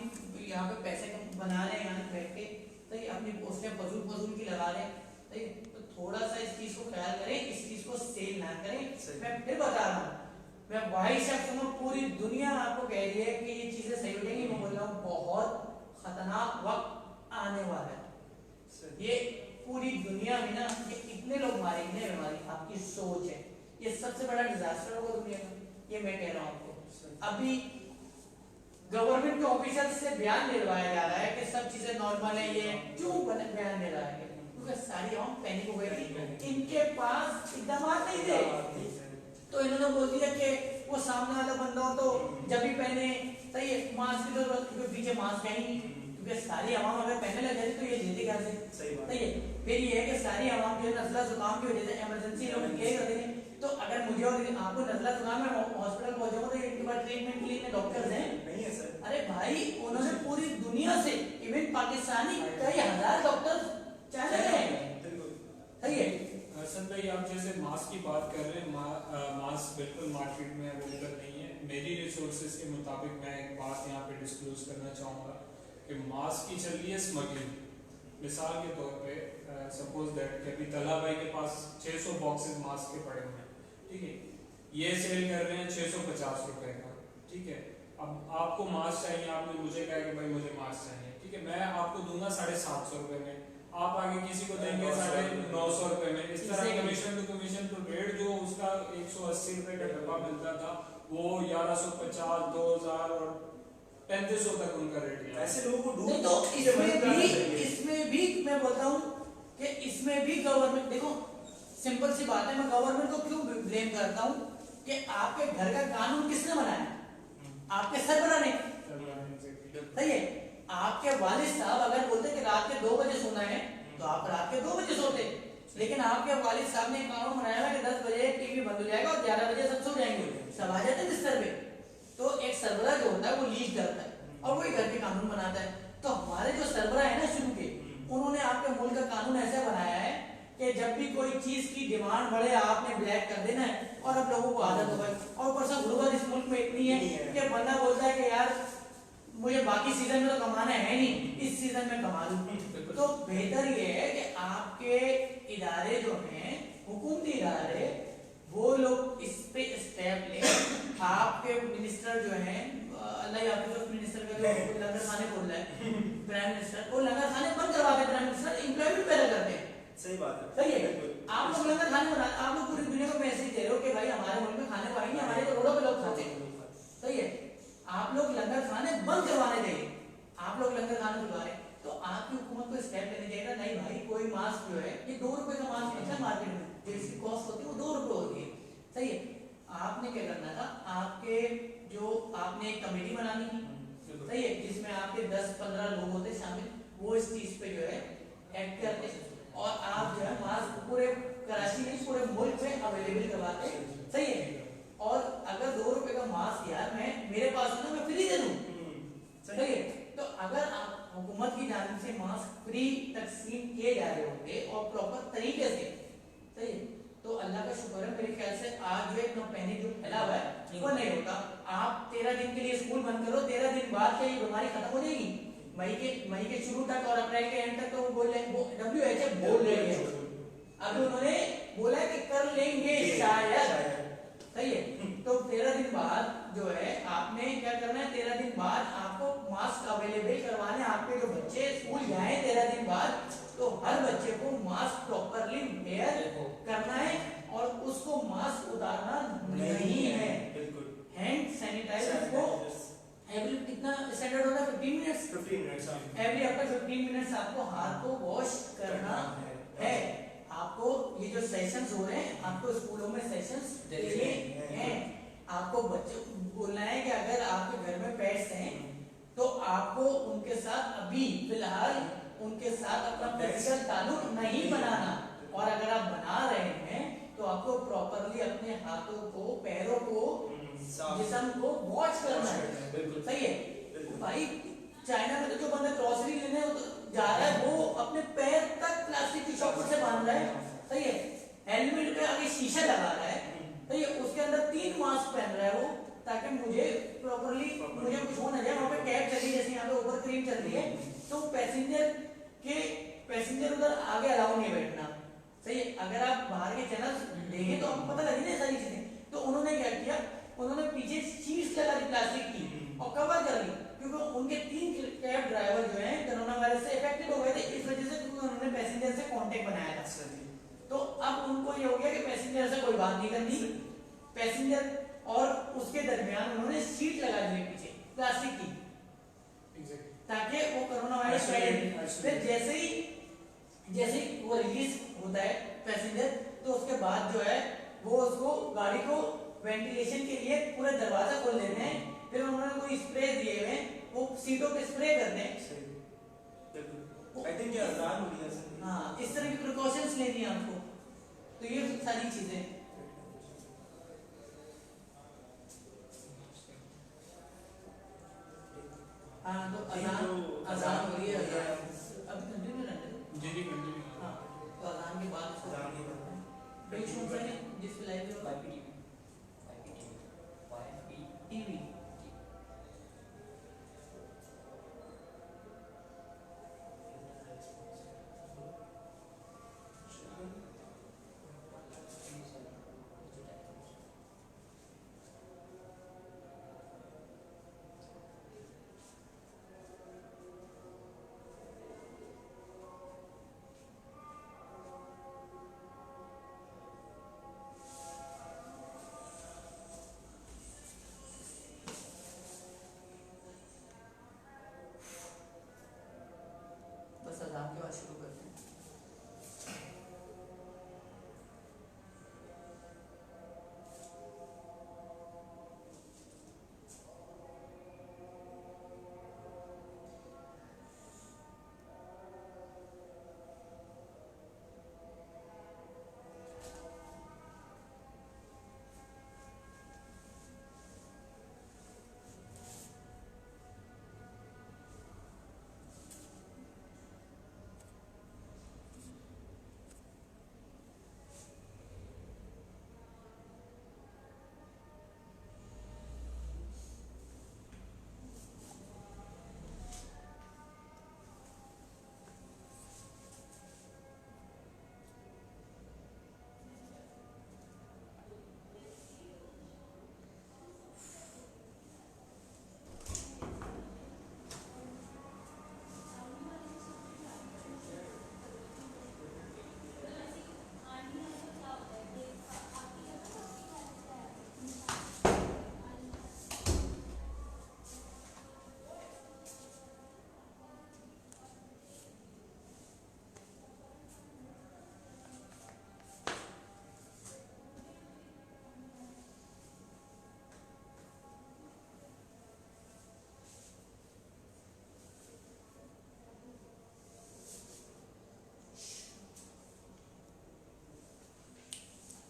Speaker 3: यहाँ पे पैसे बना रहे हैं यहाँ बैठ के, तो अपनी पोस्टें फजूल की लगा रहे हैं, तो थोड़ा सा इस चीज को ख्याल करें, इस चीज को सेल ना करें। मैं फिर बता रहा हूँ, मैं वही शख्स हूँ, पूरी दुनिया आपको कह रही है कि ये चीजें सही हो जाएंगी, मैं बोल रहा हूँ बहुत खतरनाक वक्त आने वाला है। ये पूरी दुनिया में ना ये इतने लोग मारेंगे, हमारी आपकी सोच है, ये सबसे बड़ा डिजास्टर होगा दुनिया का, ये मैं कह रहा हूँ आपको। अभी गवर्नमेंट के ऑफिसर से बयान दिलवाया जा रहा है कि सब चीजें नॉर्मल है, ये क्यों बयान दे रहा है? क्योंकि सारी आवाम पैनिक हो गई थी, इनके पास इकदाम नहीं थे, तो इन्होंने बोल दिया कि वो सामने वाला बंदा हो तो जब भी पहने, सही है, मास्क की जरूरत, क्योंकि पीछे मास्क है ही नहीं, क्योंकि सारी आवाम अगर पहने लग जाती तो ये जीते क्या से, सही है। फिर ये है कि सारी आवाम जो नजला जुकाम की वजह से इमरजेंसी लोग ये करते हैं, तो अगर मुझे और आपको नजला जुकाम में हॉस्पिटल पहुंचाऊंगा तो इनके पास ट्रीटमेंट के लिए डॉक्टर्स हैं
Speaker 1: नहीं है सर।
Speaker 3: अरे भाई उन्होंने पूरी दुनिया से, इवन पाकिस्तानी कई हजार डॉक्टर चाहे हैं, सही है।
Speaker 2: हसन भाई आप जैसे मास्क की बात कर रहे हैं, मास्क बिल्कुल मार्केट में अवेलेबल नहीं है। मेरी रिसोर्सेज के मुताबिक मैं एक बात यहाँ पे डिस्क्लोज करना चाहूँगा कि मास्क की चल रही है स्मगलिंग। मिसाल के तौर पे सपोज दैट कि अभी तला भाई के पास 600 बॉक्सेस मास्क के पड़े हुए हैं, ठीक है, ये सेल कर रहे हैं 650 रुपए का, ठीक है। अब आपको मास्क चाहिए, आपने मुझे कहा कि भाई मुझे मास्क चाहिए, ठीक है, मैं आपको दूंगा 750 रुपए में, आप आगे किसी को देंगे 950 में। इस तरह commission to commission to rate जो उसका 180 रुपए का डब्बा मिलता था वो 1150, 2000 और 3500 तक उनका रेट गया।
Speaker 1: ऐसे लोगों को
Speaker 3: नहीं
Speaker 1: ढूंढ
Speaker 3: तो इसमें भी मैं बोलता हूँ कि इसमें भी गवर्नमेंट, देखो सिंपल सी बात है, मैं गवर्नमेंट को क्यों ब्लेम करता हूँ कि आपके घर का कानून किसने बनाया? आपके सरबराह ने। सही है, आपके वालिद साहब अगर बोलते कि रात के 2 बजे सोना है तो आप रात के 2 बजे सोते, लेकिन आपके वालिद साहब ने कानून बनाया है कि 10 बजे टीवी बंद हो जाएगा और 11 बजे सब सो जाएंगे, सब आ जाते हैं बिस्तर पे। तो एक सरबराह जो होता है वो लीड करता है और वही घर के कानून बनाता है। तो हमारे जो सरबराह है ना शुरू के, उन्होंने आपके मुल्क का कानून ऐसा बनाया है कि जब भी कोई चीज की डिमांड बढ़े आपने ब्लैक कर देना है और अब लोगों को आदत हो गई। और ऊपर से गुर्बत इस मुल्क में इतनी है कि बंदा बोलता है कि यार मुझे बाकी सीजन में तो कमाना है नहीं, इस सीजन में कमा लूं। तो बेहतर ये है कि आपके इदारे जो हैं, हुकूमती इदारे, वो लोग इस पे स्टेप लें। आपके मिनिस्टर जो हैं, अल्लाह याफिज उस मिनिस्टर का जो लंगर खाने बोल रहा है प्राइम मिनिस्टर, वो लंगर खाने बंद करवा के प्राइम मिनिस्टर एम्प्लॉयमेंट पैदा करते हैं।
Speaker 1: सही बात है,
Speaker 3: सही है। आप लोग लंगर खाने बना, आप लोग पूरी दुनिया को मैसेज दे रहे हो कि भाई हमारे मुल्क में खाने को आएंगे, हमारे तो रोडों पे लोग खाते हैं। सही है, आप लोग लंगर खाने बंद करवाने देंगे, आप लोग लंगर खाने खुलवा रहे, तो आपकी हुकूमत को स्टेप लेने चाहिए। नहीं भाई, कोई मास्क जो है ये 2 रुपए का मास्क मिलता है मार्केट में, जो इसकी कॉस्ट होती है वो 2 रुपए होती है। सही है, आपने क्या करना था, आपके जो आपने एक कमेटी बनानी थी, सही है, जिसमें आपके 10-15 लोग होते शामिल, वो इस चीज पे जो है एक्ट करते और आप जो है मास्क पूरे कराची में पूरे मुल्क में अवेलेबल करवाते। सही है, और अगर 2 रुपए का मास्क यार मैं मेरे पास है ना, मैं फ्री दे दूं। सही है, तो अगर आप हुकूमत की जानिब से मास्क फ्री तकसीम किए जा रहे होंगे और प्रॉपर तरीके से, सही है, तो अल्लाह का शुक्र है, मेरे ख्याल से आज जो एक पैनिक जो फैला हुआ है वो नहीं होता। आप 13 दिन के लिए स्कूल बंद करो, 13 दिन बाद क्या ये बीमारी खत्म हो जाएगी? मई के शुरू तक और अप्रैल के एंड तक तो वो बोल रहे हैं, WHO बोल रहे हैं, अभी उन्होंने बोला है कि कर लेंगे शायद। सही है, तो 13 दिन बाद जो है आपने क्या करना है, 13 दिन बाद आपको मास्क अवेलेबल करवाने। आपके जो बच्चे स्कूल जाए 13 दिन बाद, तो हर बच्चे को मास्क प्रॉपरली वेयर करना है और उसको मास्क उतारना नहीं है। हैंड सैनिटाइजर को एवरी कितना स्टैंडर्ड होता है 15 मिनट्स एवरी आफ्टर 15 मिनट्स आपको हाथ को वॉश करना है। आपको ये जो सेशंस हो रहे हैं, आपको स्कूलों में सेशंस देने हैं। आपको बच्चे बोलना है कि अगर आपके घर में पेट्स हैं तो आपको उनके साथ अभी फिलहाल उनके साथ अपना फिजिकल ताल्लुक नहीं बनाना, और अगर आप बना रहे हैं तो आपको प्रॉपरली अपने हाथों को, पैरों को, जिस्म को वॉश करना है। सही है भाई, चाइना में तो जो बंदा ग्रोसरी लेने जा रहा है वो अपने पैर तक प्लास्टिक की चौखट से बांध रहा है। सही है, हेलमेट पे आगे शीशा लगा रहा है, सही है, उसके अंदर 3 मास्क पहन रहा है वो, ताकि मुझे प्रॉपरली मुझे कुछ हो ना जाए। वहाँ पे कैब चल रही है, जैसे यहाँ पे ऊपर क्रीम चल रही है, तो पैसेंजर उधर आगे अलाउ नहीं बैठना। सही है, अगर आप बाहर के चैनल देखें तो आपको पता लगे ना सारी चीजें। तो उन्होंने क्या किया, उन्होंने पीछे शीट्स लगा दी प्लास्टिक की और कवर कर ली, क्योंकि उनके 3 कैब ड्राइवर जो हैं कोरोना वायरस से इफेक्टेड हो गए थे इस वजह से, क्योंकि उन्होंने पैसेंजर से कांटेक्ट बनाया था। तो अब उनको ये हो गया कि पैसेंजर से कोई बात नहीं करनी, पैसेंजर और उसके दरमियान उन्होंने शीट लगा दी पीछे प्लास्टिक की, ताकि वो कोरोना वायरस फिर जैसे ही वो रिलीज होता है पैसेंजर, तो उसके बाद जो है वो उसको गाड़ी को वेंटिलेशन के लिए पूरा दरवाजा खोल देते हैं। फिर उन्होंने कोई स्प्रे दिए हुए, वो सीटों पे स्प्रे करते हैं। हाँ, इस तरह की प्रिकॉशंस लेनी है आपको। तो ये सारी चीजें, हाँ, तो अजान हो रही है, अब कंटिन्यू रहने दो।
Speaker 2: जी कंटिन्यू।
Speaker 3: हाँ, तो अजान के बाद जिस पे लाइव टीवी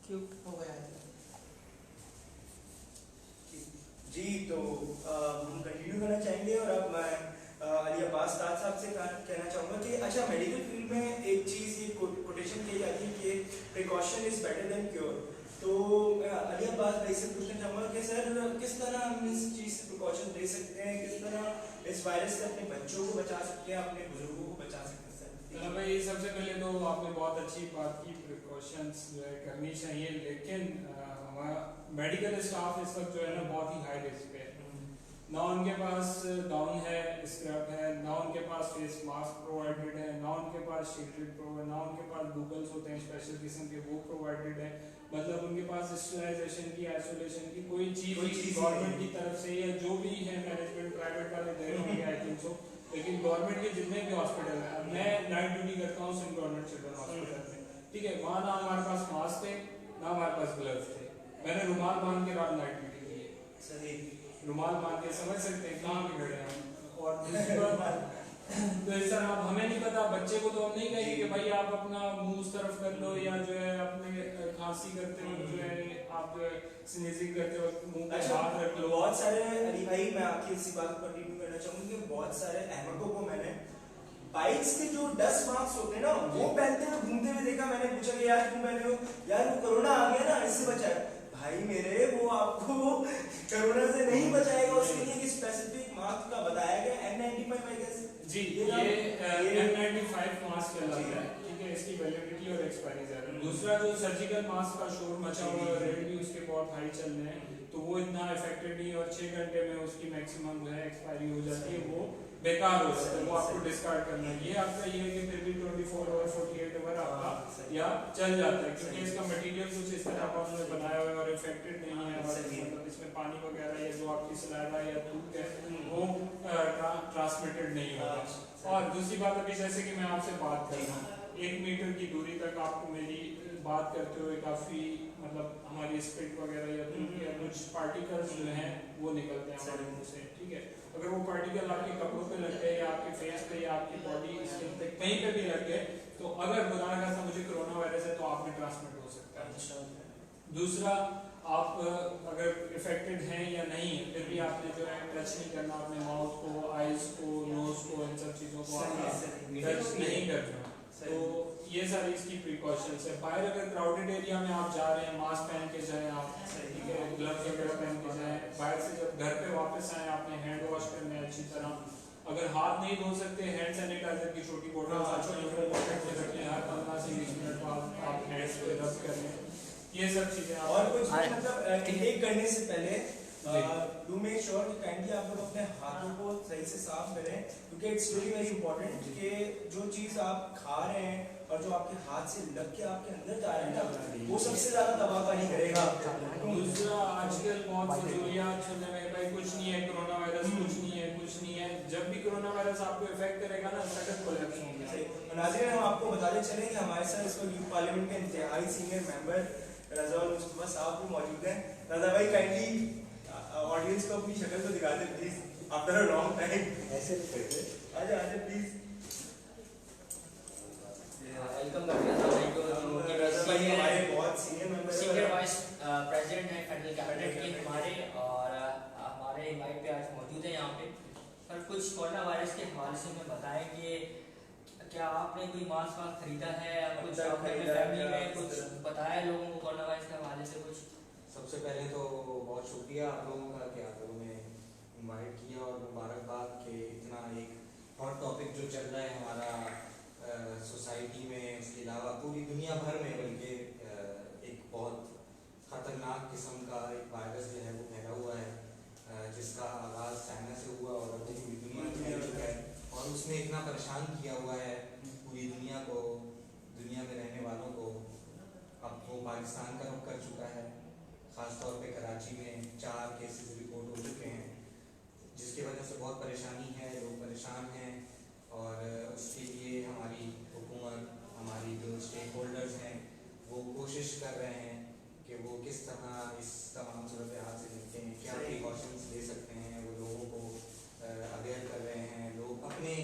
Speaker 3: क्यों हो गया है?
Speaker 1: जी तो हम कंटिन्यू करना चाहेंगे और अब मैं अली अब्बास ताज साहब से कहना चाहूँगा कि अच्छा मेडिकल फील्ड में एक चीज़ ये कोटेशन की जाती है कि precaution is better than cure. तो अली अब्बास भाई से पूछना चाहूँगा कि सर किस तरह हम इस चीज़ से प्रिकॉशन ले सकते हैं, किस तरह इस वायरस से अपने बच्चों को बचा सकते हैं, अपने बुजुर्गों को बचा सकते हैं सर?
Speaker 2: भाई सबसे पहले तो आपने बहुत अच्छी बात की, प्रिकॉशंस जो है करनी चाहिए, लेकिन हमारा मेडिकल स्टाफ इस वक्त जो है ना बहुत ही हाई रिस्क पे है। ना उनके पास गाउन है, स्क्रब है, ना उनके पास फेस मास्क प्रोवाइडेड है, ना उनके पास शील्ड प्रो है, ना उनके पास गूगल्स होते हैं स्पेशल किस्म के वो प्रोवाइडेड है। मतलब उनके पास स्टेरिलाइजेशन की, आइसोलेशन की कोई चीज़ गवर्नमेंट की तरफ से या जो भी है मैनेजमेंट प्राइवेट वाले दे रहे होंगे आई थिंक सो, लेकिन गवर्नमेंट के जितने भी हॉस्पिटल हैं, मैं नाइट ड्यूटी करता हूँ सिंध गवर्नमेंट चिल्ड्रन हॉस्पिटल में, ठीक है, वहाँ ना हमारे पास मास्क थे ना हमारे पास ग्लव्स थे। मैंने रुमाल बांध के रात नाइट ड्यूटी की है।
Speaker 1: सही
Speaker 2: रुमाल बांध के समझ सकते हैं कहाँ बिगड़े हम। और दूसरी बात तो इस तरह अब हमें नहीं पता, बच्चे को तो हम नहीं कहेंगे कि भाई आप अपना मुंह उस तरफ कर लो या जो है अपने खांसी करते वक्त जो है आप जो है स्नीजिंग करते वक्त मुंह को बाहर रख लो।
Speaker 1: बहुत सारे अली भाई मैं आपकी इसी बात पर कंटिन्यू करना चाहूँगी कि बहुत सारे अहमदों को मैंने बाइक्स के जो डस्ट मास्क होते हैं ना वो पहनते हुए घूमते हुए देखा। मैंने पूछा कि यार क्यों पहने हो? यार वो कोरोना आ गया ना इससे बचा है। भाई मेरे वो आपको कोरोना से नहीं बचाएगा, उसके लिए एक स्पेसिफिक मास्क का बताया गया N95 आई गेस।
Speaker 2: जी ये N95 मास्क कहलाता है, ठीक है, इसकी वैलिडिटी और एक्सपायरी ज़्यादा है। दूसरा जो सर्जिकल मास्क का शोर मचा हुआ है, रेट भी उसके बहुत हाई चल रहे हैं, तो वो इतना इफेक्टिव नहीं है और 6 घंटे में उसकी मैक्सिमम जो है एक्सपायरी हो जाती है, वो बेकार हो जाता है, वो आपको डिस्कार्ड करना है। ये आपका ये है कि फिर भी 24 और 48 आवर आपका या चल जाता है, क्योंकि इसका मटेरियल कुछ इस तरह का उन्होंने बनाया हुआ है और इफेक्टेड नहीं है, और मतलब इसमें पानी वगैरह या जो आपकी सलाइवा या थूक है वो ट्रांसमिटेड नहीं होगा। और दूसरी बात अभी जैसे कि मैं आपसे बात कर रहा हूँ 1 मीटर की दूरी तक आपको मेरी बात करते हुए काफ़ी मतलब हमारी स्पिट वगैरह या कुछ पार्टिकल्स जो हैं वो निकलते हैं हमारे मुंह से, ठीक है। अगर वो पार्टिकल आपके कपड़ों पे लग गए या आपके फेस पे या आपकी बॉडी स्किन पे कहीं पे भी लग गए तो अगर खुदा न खास्ता मुझे कोरोना वायरस है तो आप में ट्रांसमिट हो सकता है। दूसरा आप अगर इफेक्टेड हैं या नहीं है फिर भी आपने जो है टच नहीं करना अपने माउथ को, आईज को, नोज को, इन सब चीज़ों को आपने टच नहीं करना। तो ये सारी इसकी प्रिकॉशंस है। बाहर अगर क्राउडेड एरिया में आप जा रहे हैं मास्क पहन के जाएं आप, ठीक है, ग्लव्स वगैरह पहन के जाएं। बाहर से जब घर पे वापस आए आपने हैंड वॉश करना है अच्छी तरह। अगर हाथ नहीं धो सकते हैंड सैनिटाइजर की छोटी बोतल रखें, हर 15 से 20 मिनट बाद आप हैंड्स पे रब कर लें। ये सब चीज़ें
Speaker 1: और कुछ मतलब इनटेक करने से पहले डू मेक श्योर कि काइंडली आप लोग अपने हाथों को सही से साफ करें, क्योंकि इट्स वेरी वेरी इंपॉर्टेंट कि जो चीज़ आप खा रहे हैं और जो आपके हाथ से लग के आपके अंदर जा रहे हैं ना वो सबसे ज़्यादा तबाहकारी करेगा।
Speaker 2: दूसरा आजकल बहुत फजूलियात सुनने में भाई कुछ नहीं है कोरोना वायरस, कुछ नहीं है, कुछ नहीं है। जब भी कोरोना वायरस आपको इफेक्ट करेगा ना सडन कोलैप्स होंगे।
Speaker 1: नाज़रीन हम आपको बताते चलें कि हमारे साथ इस वक्त यूथ पार्लियामेंट के इंतहाई सीनियर मेंबर रज़ा मुस्तफा साहब भी मौजूद हैं। रज़ा भाई काइंडली ऑडियंस को अपनी शक्ल तो दिखा दे please, after a long time.
Speaker 5: ऐसे करते
Speaker 1: आजा आजा प्लीज।
Speaker 4: वेलकम कर दिया था भाई को, जो
Speaker 1: भाई हमारे बहुत senior member
Speaker 4: senior vice president है फेडरल कैबिनेट के हमारे, और हमारे इनवाइट पे आज मौजूद है यहाँ पे। पर कुछ कोरोना वायरस के हवाले से हमें बताएं कि क्या आपने कोई मास्क वास्क खरीदा है या कुछ आपने अपनी फैमिली में कुछ बताया लोगों को कोरोना वायरस के हवाले से कुछ?
Speaker 5: सबसे पहले तो बहुत शुक्रिया आप लोगों का कि आप लोगों ने इनवाइट किया, और मुबारकबाद कि इतना एक हॉट टॉपिक जो चल रहा है हमारा सोसाइटी में, उसके अलावा पूरी दुनिया भर में, बल्कि एक बहुत ख़तरनाक किस्म का एक वायरस जो है वो फैला हुआ है, जिसका आगाज़ चाइना से हुआ और अब पूरी दुनिया में फैल चुका है, और उसने इतना परेशान किया हुआ है पूरी दुनिया को, दुनिया में रहने वालों को। अब वो पाकिस्तान का रुख कर चुका है, ख़ासतौर पे कराची में 4 केसेस रिपोर्ट हो चुके हैं, जिसकी वजह से बहुत परेशानी है, लोग परेशान हैं। और उसके लिए हमारी हुकूमत, हमारी जो स्टेक होल्डर्स हैं वो कोशिश कर रहे हैं कि वो किस तरह इस तमाम सूरत हाल से निपटें हैं, क्या प्रिकॉशंस ले सकते हैं, वो लोगों को अवेयर कर रहे हैं। लोग अपने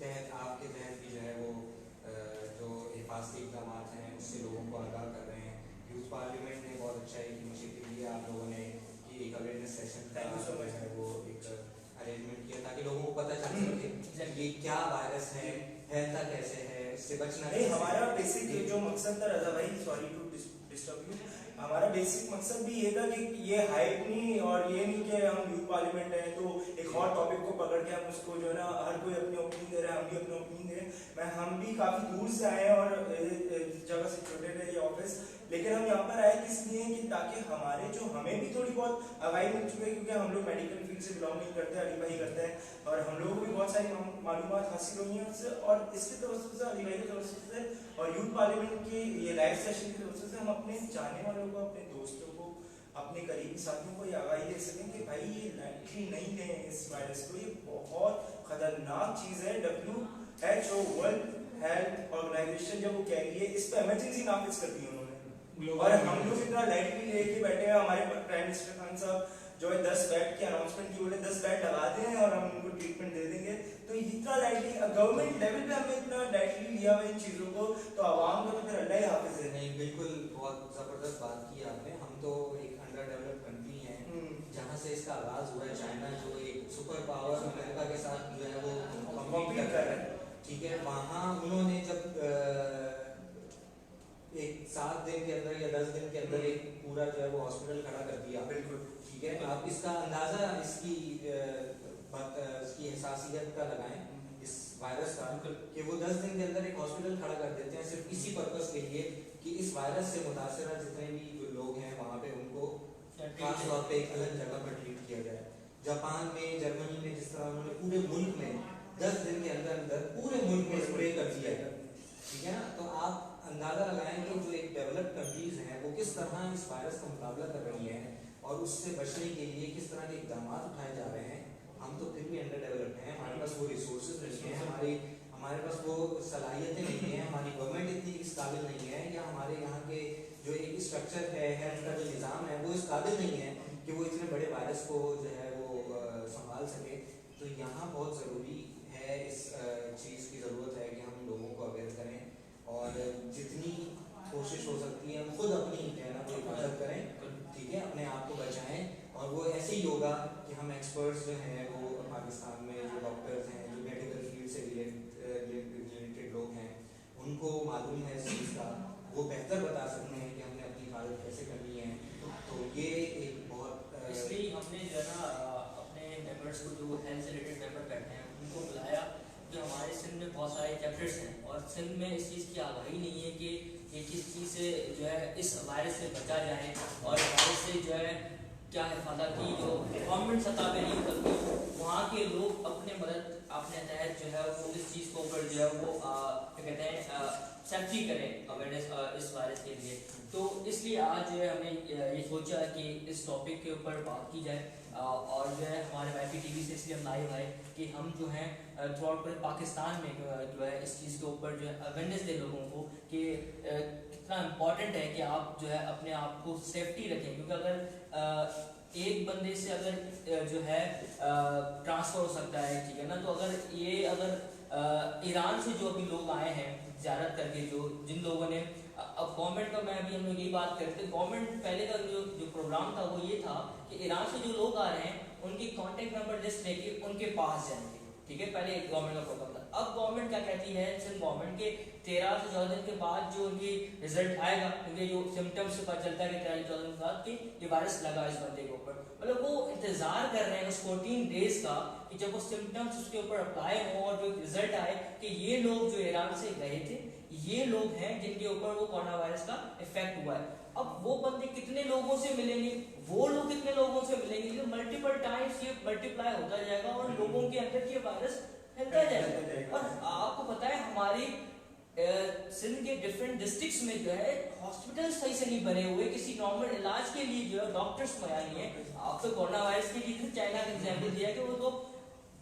Speaker 5: तहत, आपके तहत भी जो है वो जो हिफाजती इक़दाम हैं उससे लोगों को आगाह कर रहे हैं। यूथ पार्लियामेंट ने बहुत अच्छा एक इनिशिएटिव लिया आप लोगों ने कि एक awareness session
Speaker 1: Thank you so much.
Speaker 5: है वो एक अरेंजमेंट किया ताकि लोगों को पता चल सके कि ये क्या वायरस है, फैलता कैसे है, इससे बचना
Speaker 1: नहीं,
Speaker 5: कैसे
Speaker 1: हमारा
Speaker 5: है।
Speaker 1: बेसिक जो मकसद था रजा भाई, सॉरी टू डिस्टर्ब यू, हमारा बेसिक मकसद भी ये था कि ये हाइप नहीं और ये नहीं कि हम यूथ पार्लियामेंट है तो एक हॉट टॉपिक को पकड़ के हम उसको जो है ना हर कोई अपनी ओपिनियन दे रहा है, हम भी अपनी ओपिनियन दे रहे हैं। हम भी काफी दूर से आए हैं और इस जगह से छोटे रहे ये ऑफिस, लेकिन हम यहाँ पर आए किस लिए कि ताकि हमारे जो हमें भी थोड़ी बहुत अगाई मिल चुकी है, क्योंकि हम लोग मेडिकल फील्ड से बिलोंग नहीं करते, अली भाई करते हैं और हम लोगों को भी बहुत सारी मालूमात हासिल हुई हैं उससे, और इसकी तरफ से अली भाई की तरफ से और यूथ पार्लियामेंट की ये लाइव सेशन की तरफ से हम अपने जाने वालों को, अपने दोस्तों को, अपने करीबी साथियों को ये आगाही दे सकें कि भाई ये लाइटली नहीं लें इस वायरस को, ये बहुत खतरनाक चीज़ है। WHO वर्ल्ड हेल्थ ऑर्गेनाइजेशन जब वो कह रही है, इस पर इमरजेंसी नाफिज कर दी है उन्होंने, और हम लोग इतना लाइटली लेके बैठे हैं। हमारे प्राइम मिनिस्टर खान साहब जो है 10 बेड की अनाउंसमेंट की, बोले 10 बेड लगाते हैं और हम उनको ट्रीटमेंट दे देंगे, तो इतना लाइटली गवर्नमेंट लेवल पे हमने इतना लाइटली लिया हुआ इन चीज़ों को, तो आवाम का तो फिर अल्लाह ही हाफिज है।
Speaker 5: नहीं, बिल्कुल बहुत ज़बरदस्त बात की आपने। हम तो एक अंडर डेवलप्ड कंट्री हैं जहाँ से इसका आगाज़ हुआ है। चाइना जो एक सुपर पावर अमेरिका के साथ जो है वो कॉम्पीट कर रहा है, ठीक है, वहाँ उन्होंने जब एक 7 दिन के अंदर या 10 दिन के अंदर एक पूरा जो है वो हॉस्पिटल खड़ा कर दिया,
Speaker 1: बिल्कुल
Speaker 5: ठीक है। आप इसका अंदाज़ा इसकी हसासियत का लगाएं इस वायरस का, कि वो 10 दिन के अंदर एक हॉस्पिटल खड़ा कर देते हैं सिर्फ इसी पर्पस के लिए कि इस वायरस से मुतासरा जितने भी जो लोग हैं वहाँ पे उनको खास तौर पे एक अलग जगह पर ट्रीट किया जाए। जापान में, जर्मनी में जिस तरह उन्होंने पूरे मुल्क में 10 दिन के अंदर अंदर पूरे मुल्क में स्प्रे कर दिया है, ठीक है ना। तो आप अंदाज़ा लगाएं कि जो एक डेवलप्ड कंट्रीज़ हैं वो किस तरह इस वायरस का मुकाबला कर रही हैं और उससे बचने के लिए किस तरह के इक़दाम उठाए जा रहे हैं। हम तो फिर भी अंडर डेवलप्ड हैं, हमारे पास वो रिसोर्सेज नहीं हैं, हमारे पास वो सलाहियतें नहीं हैं, हमारी गवर्नमेंट इतनी इस काबिल नहीं है, या हमारे यहाँ के जो एक स्ट्रक्चर है, हेल्थ का जो निज़ाम है वो इस काबिल नहीं है कि वो इतने बड़े वायरस को जो है वो संभाल सके। तो यहाँ बहुत ज़रूरी है, इस चीज़ की ज़रूरत है कि हम लोगों को अवेयर करें और जितनी कोशिश हो सकती है हम खुद अपनी जो है ना वो हिफाजत करें, ठीक है, अपने आप को बचाएं। और वो ऐसे ही होगा कि हम एक्सपर्ट्स जो हैं वो पाकिस्तान में जो डॉक्टर्स हैं, जो मेडिकल फील्ड से रिलेटेड लोग हैं, उनको मालूम है इस चीज़ का, वो बेहतर बता सकते हैं कि हमने अपनी हिफाजत कैसे करनी है। तो ये एक बहुत
Speaker 4: इसलिए हमने जो है ना अपने मेंबर्स को, जो हेल्थ से रिलेटेड मेंबर बैठे हैं, उनको बुलाया कि हमारे सिंध में बहुत सारे चैप्टर्स हैं और सिंध में इस चीज़ की आगाही नहीं है कि ये किस चीज़ से जो है इस वायरस से बचा जाए और वायरस से जो है क्या हिफाजत की जो गवर्नमेंट सतह पे नहीं करती, वहाँ के लोग अपने मदद अपने तहत जो है वो इस चीज़ को ऊपर जो है वो क्या कहते हैं सेफ्टी करें अवेयरनेस इस वायरस के लिए। तो इसलिए आज जो है हमने ये सोचा कि इस टॉपिक के ऊपर बात की जाए और जो है हमारे YPTV से इसलिए हम लाइव आए कि हम जो हैं थ्रू आउट पूरे पाकिस्तान में जो है इस चीज़ के ऊपर जो है अवेयरनेस दे लोगों को कि कितना इम्पॉर्टेंट है कि आप जो है अपने आप को सेफ्टी रखें, क्योंकि अगर एक बंदे से अगर जो है ट्रांसफ़र हो सकता है, ठीक है ना। तो अगर ईरान से जो अभी लोग आए हैं ज़ियारत करके, जिन लोगों ने अब गवर्नमेंट का, मैं अभी हम लोग यही बात करते हैं, गवर्नमेंट पहले का जो प्रोग्राम था वो ये था कि ईरान से जो लोग आ रहे हैं उनकी कॉन्टेक्ट नंबर लिस्ट लेके उनके पास जाएंगे, ठीक है, पहले गवर्नमेंट का प्रोग्राम था। अब गवर्नमेंट क्या कहती है, सिंध गवर्नमेंट के 13 से 14 दिन के बाद जो उनकी रिजल्ट आएगा, क्योंकि जो सिम्टम्स से पता चलता है कि 13 से 14 दिन के बाद कि ये वायरस लगा इस बंदे के ऊपर, मतलब वो इंतजार कर रहे हैं उस 14 डेज का कि जब वो सिम्टम्स उसके ऊपर अप्लाई हो और जो रिजल्ट आए कि ये लोग जो ईरान से गए थे ये लोग हैं जिनके ऊपर वो कोरोना वायरस का इफेक्ट हुआ है। अब वो बंदे कितने लोगों से मिलेंगे, वो लोग कितने लोगों से मिलेंगे, ये मल्टीपल टाइम्स ये मल्टीप्लाई होता जाएगा और लोगों के अंदर ये वायरस फैलता जाएगा। और आपको पता है हमारी सिंध के डिफरेंट डिस्ट्रिक्ट्स में जो है हॉस्पिटल सही से नहीं बने हुए, किसी नॉर्मल इलाज के लिए जो है डॉक्टर्स मुहैया नहीं है। आप तो कोरोना वायरस के लिए चाइना का एग्जाम्पल दिया कि वो तो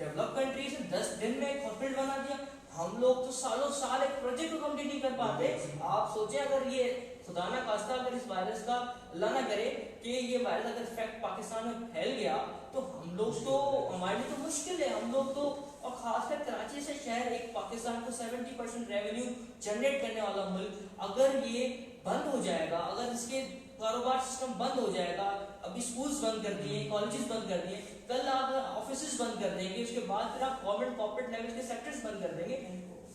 Speaker 4: डेवलप कंट्रीज 10 दिन में एक हॉस्पिटल बना दिया, हम लोग तो सालों साल एक प्रोजेक्ट को कंप्लीट नहीं कर पाते। आप सोचें अगर ये खुदा ना खास्ता अगर इस वायरस का अल्लाह ना करे कि ये वायरस अगर इफेक्ट पाकिस्तान में फैल गया तो हम लोग तो, हमारे लिए तो मुश्किल है, हम लोग तो, और खासकर कराची से शहर एक पाकिस्तान को 70% रेवेन्यू जनरेट करने वाला मुल्क, अगर ये बंद हो जाएगा, अगर इसके कारोबार सिस्टम बंद हो जाएगा, अभी स्कूल्स बंद कर दिए, कॉलेजेस बंद कर दिए, कल आप ऑफिसेज बंद कर देंगे, उसके बाद फिर आप गवर्नमेंट कॉर्पोरेट लेवल के सेक्टर्स बंद कर देंगे,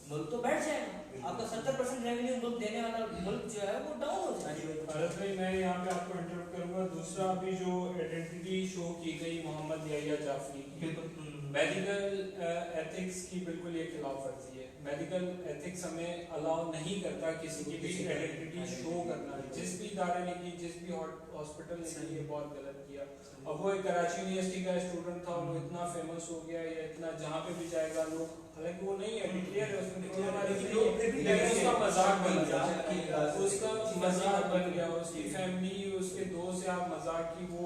Speaker 4: मुल्क तो बैठ जाएगा। आपका 70% रेवेन्यू मुल्क देने वाला मुल्क जो है वो डाउन हो जाएगा।
Speaker 2: भारत भाई मैं यहाँ पे आपको इंटरप्ट करूंगा। दूसरा अभी जो आइडेंटिटी शो की गई मोहम्मद याहिया जाफरी की, मेडिकल एथिक्स की बिल्कुल ये खिलाफ वर्जी है। मेडिकल एथिक्स हमें अलाउ नहीं करता किसी की भी आइडेंटिटी शो करना। जिस भी इदारे ने की, जिस भी हॉस्पिटल ने की, ये बहुत गलत किया। अब वो एक कराची यूनिवर्सिटी का स्टूडेंट था, वो इतना फेमस हो गया या इतना जहाँ पे भी जाएगा लोग, हालांकि वो नहीं है, डिक्लेयर है उसमें उसका मजाक बन गया, उसका मजाक बन गया, उसकी फैमिली, उसके दोस्त या मजाक की, वो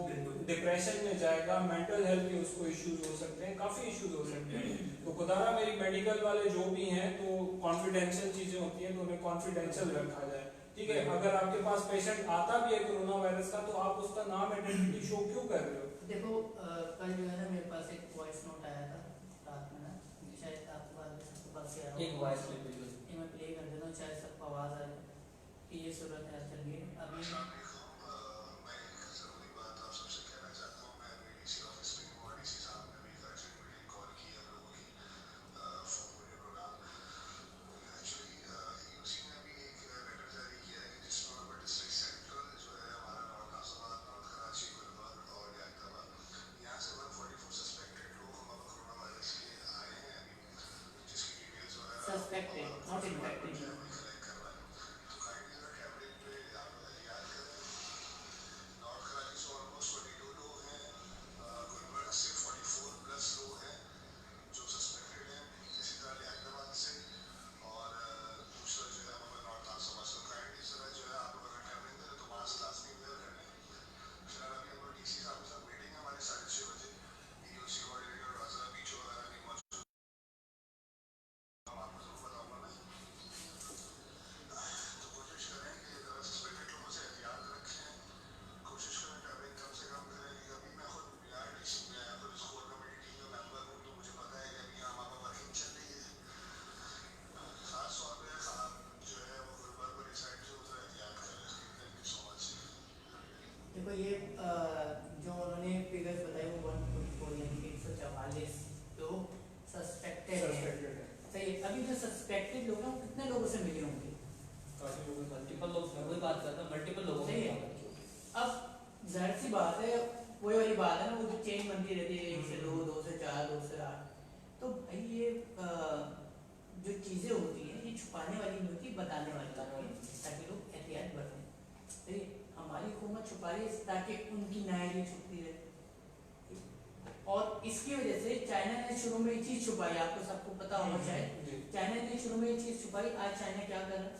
Speaker 2: डिप्रेशन में जाएगा, मेंटल हेल्थ के उसको इश्यूज हो सकते हैं, काफी इश्यूज हो सकते हैं। तो खुदारा मेरी मेडिकल वाले जो भी हैं तो कॉन्फिडेंशियल चीजें होती हैं तो उन्हें कॉन्फिडेंशियल रखा जाए, ठीक है। अगर आपके पास पेशेंट आता भी है कोरोना वायरस का तो आप उसका नाम आइडेंटिटी शो क्यों कर रहे हो?
Speaker 3: देखो कल जो है ना मेरे पास एक वॉइस नोट आया था रात में ना, शायद आपके पास से आया
Speaker 4: एक वॉइस क्लिप बिल्कुल
Speaker 3: ये मैं प्ले कर देता हूँ, शायद सबको आवाज़ आ जाए कि ये सूरत है चल रही है अभी। Suspected, not infected. देखो ये जो उन्होंने फिगर्स बताए वो 144 यानी कि 144 लोग सस्पेक्टेड हैं। सही है। अभी जो सस्पेक्टेड लोग हैं वो कितने लोगों से मिले होंगे?
Speaker 2: काफी लोग
Speaker 4: मल्टीपल लोग, मैं वही बात करता हूँ, मल्टीपल लोगों
Speaker 3: सही है। अब जाहिर सी बात है, वही वाली बात है ना, वो जो चेन बनती रहती है 1 से 2, 2 से 4, 2 से 8। तो भाई ये जो चीज़ें होती हैं ये छुपाने वाली नहीं होती, बताने वाली होती है ताकि लोग एहतियात बरतें। सही है। हमारी हुकूमत छुपा रही है ताकि उनकी नायरी छुपती रहे, और इसकी वजह से चाइना ने शुरू में ये चीज़ छुपाई, आपको सबको पता होगा शायद, चाइना ने शुरू में ये चीज़ छुपाई। आज चाइना क्या कर रहा है?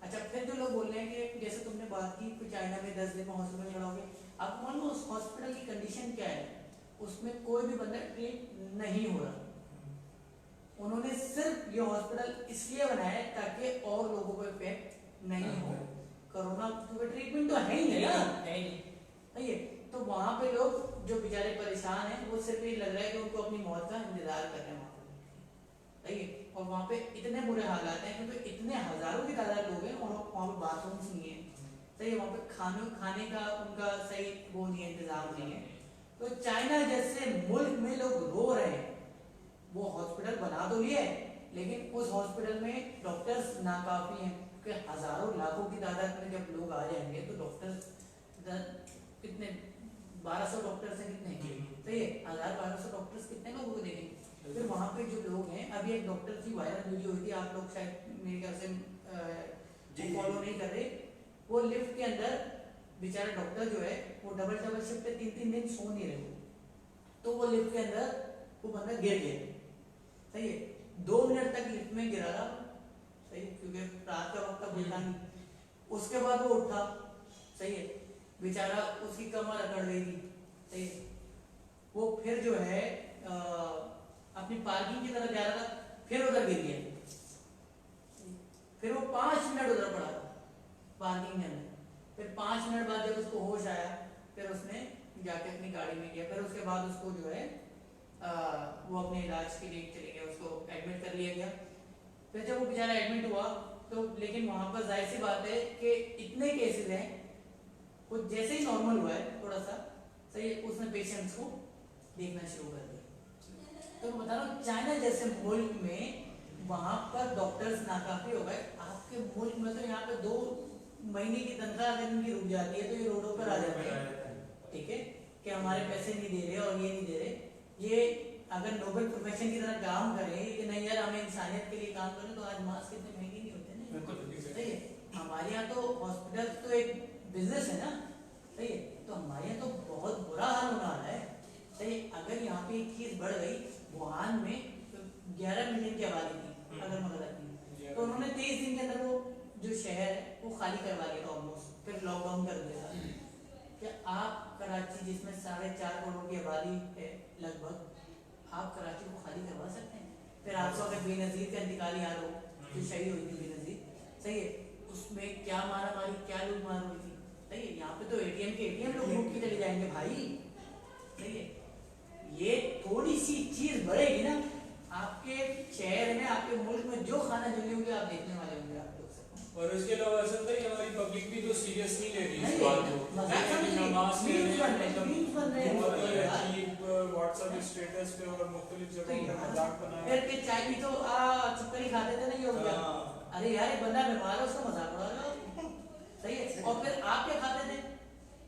Speaker 3: अच्छा, फिर जो लोग बोल रहे हैं कि जैसे तुमने बात की कि चाइना में 10 दिन में हॉस्पिटल में खड़ा हो गया, आप मान लो उस हॉस्पिटल की कंडीशन क्या है, उसमें कोई भी बंदा ट्रीट नहीं हो रहा। उन्होंने सिर्फ ये हॉस्पिटल इसलिए बनाया ताकि और लोगों को इफेक्ट नहीं हो। कोरोना क्योंकि ट्रीटमेंट तो है ही नहीं ना, सही है। तो वहाँ पे लोग जो बेचारे परेशान हैं वो सिर्फ ये लग रहा है कि उनको अपनी मौत का इंतजार कर रहे हैं वहाँ पे, सही है। और वहाँ पे इतने बुरे हालात हैं क्योंकि इतने हजारों की तादाद लोग हैं और वहाँ पे बाथरूम्स नहीं है, सही है। वहाँ पे खाने का उनका सही वो नहीं है, इंतजाम नहीं है। तो चाइना जैसे मुल्क में लोग रो रहे हैं, वो हॉस्पिटल बना तो लिया है लेकिन उस हॉस्पिटल में डॉक्टर्स नाकाफी हैं, क्योंकि हजारों लाखों की तादाद में जब लोग आ जाएंगे तो डॉक्टर्स कितने 1200 डॉक्टर्स हैं, कितने, सही है। 1000-1200 डॉक्टर्स कितने लोगों को देंगे? फिर वहाँ पे जो लोग हैं, अभी एक डॉक्टर की वायरल वीडियो हुई थी, आप लोग शायद मेरे ख्याल से फॉलो नहीं कर रहे, वो लिफ्ट के अंदर बेचारा डॉक्टर जो है वो डबल शिफ्ट पे 3-3 दिन सो नहीं रहे, तो वो लिफ्ट के अंदर वो बंदा गिर गया, सही है। 2 मिनट तक लिफ्ट में गिरा रहा, सही है, क्योंकि रात का वक्त बुझता नहीं। उसके बाद वो उठा, सही है, बेचारा उसकी कमर अकड़ गई थी, सही है। वो फिर जो है अपनी पार्किंग की तरफ जा रहा था, फिर उधर गिर गया, फिर वो 5 मिनट उधर पड़ा पार्किंग के अंदर। फिर 5 मिनट बाद जब उसको होश आया फिर उसने जाके अपनी गाड़ी में गया। फिर उसके बाद उसको जो है वो अपने इलाज के लिए चले गया, उसको एडमिट कर लिया गया। फिर जब वो बेचारा एडमिट हुआ तो लेकिन वहां पर जाहिर सी बात है कि इतने केसेस हैं, कुछ जैसे ही नॉर्मल हुआ है थोड़ा सा सही है, उसने पेशेंट्स को देखना शुरू कर दिया। तो मैं बता रहा हूँ चाइना जैसे मुल्क में वहां पर डॉक्टर्स नाकाफी हो गए। आपके मुल्क में तो यहाँ पे 2 महीने की तनख्वाह अगर इनकी रुक जाती है तो ये रोडों पर आ जाते हैं, ठीक है, कि हमारे पैसे नहीं दे रहे और ये नहीं दे रहे। ये अगर नोबल प्रोफेशन की तरह काम करें कि नहीं यार हमें इंसानियत के लिए काम करें, तो आज मास्क कितने महंगे नहीं होते ना, सही है। हमारे यहाँ तो हॉस्पिटल तो एक बिजनेस है ना, सही है, तो हमारे यहाँ तो बहुत बुरा हाल होने वाला है, सही है। अगर यहाँ पे एक चीज बढ़ गई, वुहान में 11 मिलियन की आबादी थी अगर मैं गलत नहीं, तो उन्होंने 23 दिन के अंदर वो जो शहर है वो खाली करवा दिया था ऑलमोस्ट, फिर लॉकडाउन कर दिया था। क्या आप कराची जिसमें 4.5 करोड़ की आबादी है लगभग, आप कराची को खाली करवा सकते हैं? फिर आपको अगर बेनजीर का इंतकाल याद हो, जो शहीद हुई थी बेनजीर, सही है, उसमें क्या मारा मारी, क्या लूट मार हुई थी, सही है। यहाँ पे तो एटीएम लोग लूट के चले जाएंगे भाई, सही है। ये थोड़ी सी चीज बढ़ेगी ना, आपके शहर में आपके मुल्क में जो खाना जली होगी आप देखने वाले होंगे आप लोग सब।
Speaker 2: और उसके अलावा असल में हमारी पब्लिक भी तो सीरियस नहीं ले रही इस
Speaker 3: नहीं,
Speaker 2: बात को,
Speaker 3: मजाक समझ रही है,
Speaker 2: नमाज के
Speaker 3: मीम्स बन रहे हैं, मीम्स बन रहे हैं।
Speaker 2: व्हाट्सएप स्टेटस पे और मुख्तलिफ
Speaker 3: तो
Speaker 2: जगहों पे
Speaker 3: यार,
Speaker 2: मजाक बनाया।
Speaker 3: फिर के चाय भी तो चुपकली खाते थे ना, ये हो गया, अरे यार एक बंदा बीमार है उसका मजाक उड़ा रहे हो, सही है। और फिर आप क्या खाते थे,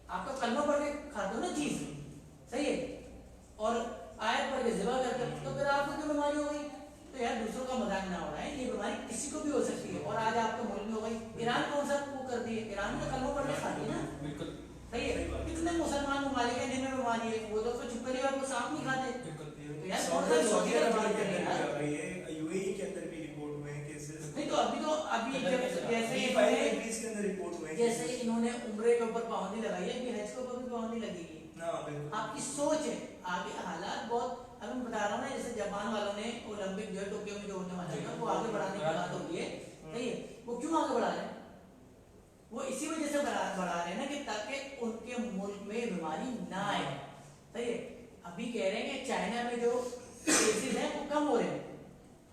Speaker 3: आपका कलमा पढ़ के खाते हो ना चीज, सही है, और आयत पढ़ के ज़िबा करते हो, तो फिर आपको क्यों बीमारी हो गई? तो यार दूसरों का मजाक ना उड़ाएं, ये बीमारी किसी को भी हो सकती है। और आज आपके मुल्क में हो गई, ईरान कौन सा वो कर दिए, ईरान में कलमा पढ़ के खाती है ना,
Speaker 5: बिल्कुल
Speaker 3: सही है। कितने मुसलमान ममालिक हैं जिनमें बीमारी है, वो तो चुपकली और वो सांप नहीं खाते। तो यार
Speaker 1: सऊदी अरब के अंदर भी कर रही है, यूएई के अंदर भी रिपोर्ट हुए हैं केसेस।
Speaker 3: नहीं तो अभी जब जैसे
Speaker 1: कंट्रीज के अंदर रिपोर्ट हुए हैं,
Speaker 3: जैसे इन्होंने उम्रे के ऊपर पाबंदी लगाई है, अभी हज के ऊपर भी पाबंदी लगेगी।
Speaker 1: ना बिल्कुल
Speaker 3: आपकी सोच है, आगे हालात बहुत, अभी मैं बता रहा हूँ ना, जैसे जापान वालों ने ओलंपिक जो है टोक्यो में जो होने वाला था वो आगे बढ़ाने की बात हो रही है, सही है। वो क्यों आगे बढ़ा रहे हैं? वो इसी वजह से बढ़ा रहे हैं ना, कि ताकि उनके मुल्क में बीमारी ना आए, सही है। अभी कह रहे हैं कि चाइना में जो केसेस हैं वो कम हो रहे हैं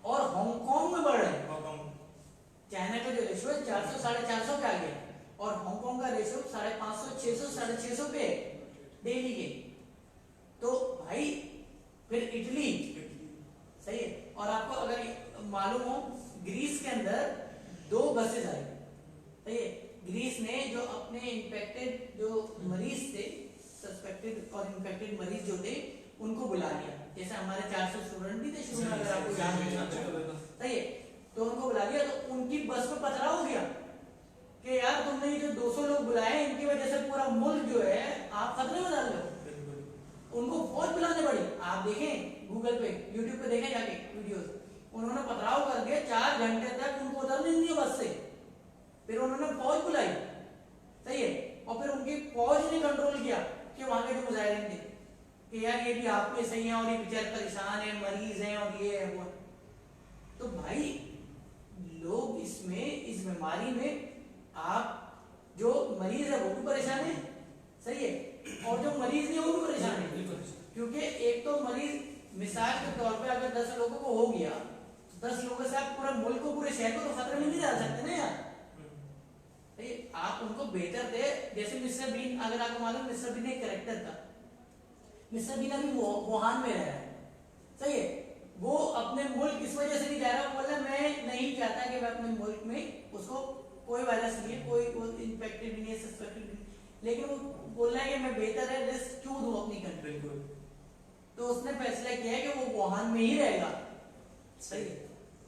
Speaker 3: और हांगकांग में बढ़ रहे हैं। चाइना का जो रेशो है 400 450 पे आ गया, और हांगकांग का रेशो 550 600 650 पे डेली के। तो भाई फिर इटली, सही है। और आपको अगर मालूम हो, ग्रीस के अंदर 2 बसेस आई, सही है। ग्रीस ने जो अपने इन्फेक्टेड जो मरीज थे, सस्पेक्टेड और इन्फेक्टेड मरीज जो थे, उनको बुला लिया। जैसे हमारे 400 स्टूडेंट भी थे शुरू में, अगर आपको याद हो, सही है, तो उनको बुला लिया। तो उनकी बस में पथराव हो गया कि यार तुमने ये जो 200 लोग बुलाए, इनकी वजह से पूरा मुल्क जो है आप खतरे में डाल रहे हो। उनको फौज बुलाने पड़ी, आप देखें गूगल पे, यूट्यूब पे देखें जाके वीडियोस, उन्होंने पथराव कर दिया, 4 घंटे तक उनको उतरने नहीं दिया बस से, फिर उन्होंने फौज बुलाई, सही है। और फिर उनकी फौज ने कंट्रोल किया कि वहां के जो मुजाहिरीन थे कि यार ये भी आपके सही है और ये बेचारे परेशान है, मरीज हैं और ये है वो। तो भाई लोग इसमें, इस बीमारी में, आप जो मरीज है वो भी परेशान है, सही है, और जो मरीज नहीं है वो भी परेशान है। क्योंकि एक तो मरीज मिसाल के तौर पे अगर 10 लोगों को हो गया, 10 लोगों से आप पूरे मुल्क को, पूरे शहर को तो खतरे में नहीं डाल सकते ना यार, सही है। आप उनको बेहतर थे, जैसे मिस्टर बीन, अगर आपको मालूम मिस्टर बीन एक कैरेक्टर था, मिस्टर बीन अभी वुहान में रह रहा है, सही है। वो अपने मुल्क इस वजह से नहीं जा रहा, बोला मैं नहीं चाहता कि मैं अपने मुल्क में, उसको कोई वायरस नहीं है, कोई इन्फेक्टेड भी नहीं है, सस्पेक्टेड भी नहीं, लेकिन वो बोल रहा है कि मैं बेहतर है रिस्क क्यों दूं अपनी कंट्री। तो उसने फैसला किया है कि वो वुहान में ही रहेगा, सही है।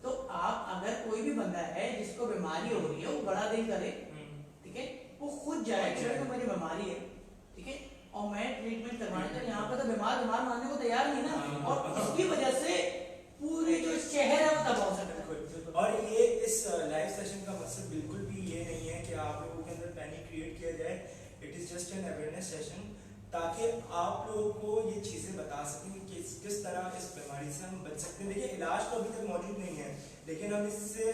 Speaker 3: तो आप अगर कोई भी बंदा है जिसको बीमारी हो रही है, वो बड़ा दिल करे, ठीक है, वो खुद जाए कि मुझे बीमारी है, ठीक है, और मैं ट्रीटमेंट करवाने, तो यहाँ पे तो बीमार मानने को तैयार नहीं ना, और इसकी वजह से पूरे जो शहर है वो तबाह हो सकता है।
Speaker 1: और ये इस लाइव सेशन का मकसद बिल्कुल भी ये नहीं है कि आप लोगों के अंदर पैनिक क्रिएट किया जाए। It is just an awareness session, ताकि आप लोगों को ये चीज़ें बता सकें कि किस तरह इस बीमारी से हम बच सकते हैं। देखिए इलाज तो अभी तक मौजूद नहीं है, लेकिन हम इससे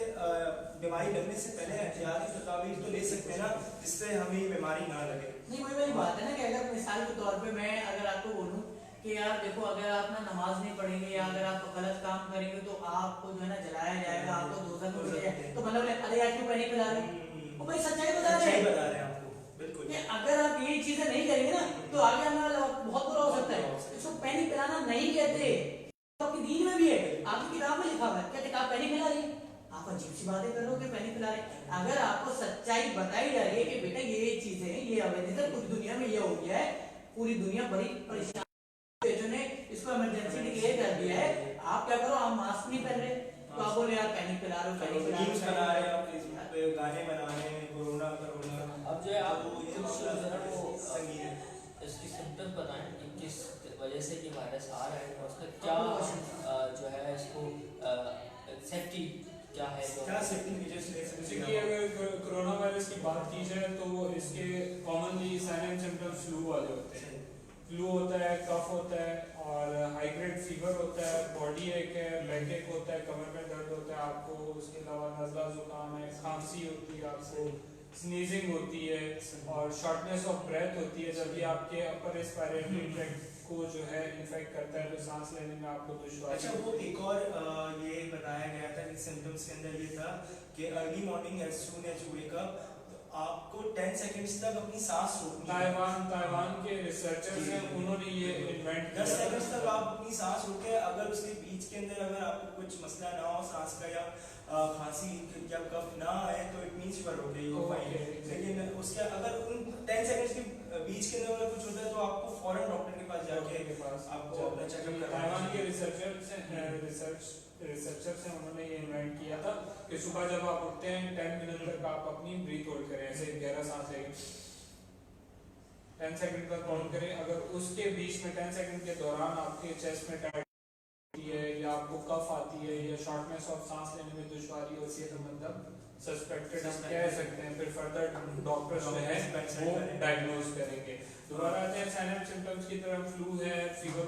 Speaker 1: बीमारी लगने से पहले एहतियाती तदाबीर तो ले सकते हैं ना, जिससे हमें बीमारी ना लगे।
Speaker 3: नहीं वही बात है ना, कि अगर मिसाल के तौर पे मैं अगर आपको बोलूं कि यार देखो, अगर आप ना नमाज नहीं पढ़ेंगे या अगर आप गलत काम करेंगे तो आपको जो है ना जलाया जाएगा, आपको दोज़ख में भेजा जाएगा, तो मतलब अरे अरे यार क्यों पैनिक फैला रहे हो, वो भाई सच्चाई बता रहे
Speaker 1: सच्चाई
Speaker 3: हैं।
Speaker 1: बता रहे हैं आपको, बिल्कुल।
Speaker 3: कि अगर आप ये चीजें नहीं करेंगे ना तो आगे आने वाला वक्त बहुत बुरा हो सकता है। इसको पैनिक फैलाना नहीं कहते, तो आपके दीन में भी है, आपकी किताब में लिखा हुआ है। क्या किताब पैनिक फैला रही है? आप अजीब सी बातें कर रहे हो कि पैनिक फैला रहे हैं। अगर आपको सच्चाई बताई जा रही है कि बेटा ये चीजें हैं, ये अवैध है, पूरी दुनिया में ये हो गया है, पूरी दुनिया बड़ी परेशान, ने इसको इमरजेंसी डिक्लेयर कर दिया है, आप क्या करो, आप मास्क नहीं पहन रहे तो आप बोले यार पैनिक फैला रहे हो, पैनिक फैला
Speaker 1: मीम्स बना
Speaker 3: रहे
Speaker 1: रहे हैं
Speaker 3: हो।
Speaker 1: आप फेसबुक पे, गाने बना रहे हैं, कोरोना कोरोना।
Speaker 4: अब जो है आप
Speaker 1: तो ये
Speaker 4: कुछ
Speaker 1: मामला
Speaker 4: जरा वो
Speaker 1: संगीन है।
Speaker 4: इसकी सिम्टम्स बताएं कि किस वजह से ये वायरस आ रहा है और उसका क्या जो है इसको सेफ्टी क्या है जो
Speaker 1: क्या सेफ्टी मेजर्स ले सकते
Speaker 2: जैसे कि
Speaker 1: हैं?
Speaker 2: अगर कोरोना वायरस की बात की जाए तो इसके commonly sign and symptoms flu वाले होते हैं। फ्लू होता है, कफ होता है और हाई ग्रेड फीवर होता है, बॉडी एक है, बैक एक होता है, कमर में दर्द होता है आपको, उसके अलावा नज़ला जुकाम है, खांसी होती है आपको, स्नीजिंग होती है और शॉर्टनेस ऑफ ब्रेथ होती है। जब भी आपके अपर रेस्पिरेटरी ट्रैक्ट को जो है इन्फेक्ट करता है तो सांस लेने में आपको दुश्वारी।
Speaker 1: अच्छा, वो एक और ये बताया गया था कि सिम्टम्स के अंदर ये था कि early morning as soon as you wake up आपको 10 सेकंड्स तक अपनी सांस रोकनी है।
Speaker 2: ताइवान के रिसर्चर्स हैं, उन्होंने ये इन्वेंट
Speaker 1: 10 सेकंड्स तक आप अपनी सांस रोके, अगर उसके बीच के अंदर अगर आपको कुछ मसला ना हो सांस का या खांसी या कफ ना आए तो it means you are okay, you fine. लेकिन उसके अगर उन 10 सेकंड्स के बीच के अंदर अगर कुछ होता है तो आपको फौरन डॉक्टर के पास जाके आपको अपना चेकअप करवाना
Speaker 2: ताइवान के
Speaker 1: चाहिए।
Speaker 2: रिसर्चर्स हैं, उन्होंने ये इन्वेंट किया था कि सुबह जब आप उठते हैं 10 मिनट तक आप अपनी ब्रीथ होल्ड करें, ऐसे गहरा सांस लेंगे 10 सेकंड तक काउंट करें। अगर उसके बीच में 10 सेकंड के दौरान आपके चेस्ट में टाइट होती है या आपको कफ आती है या शॉर्टनेस ऑफ सांस लेने में दुश्वारी होती है तो मतलब सस्पेक्टेड हम कह सकते हैं। फिर फर्दर डॉक्टर्स जो है वो डायग्नोज करेंगे। दोबारा आते हैं साइन एंड सिम्टम्स की तरफ। फ्लू है, फीवर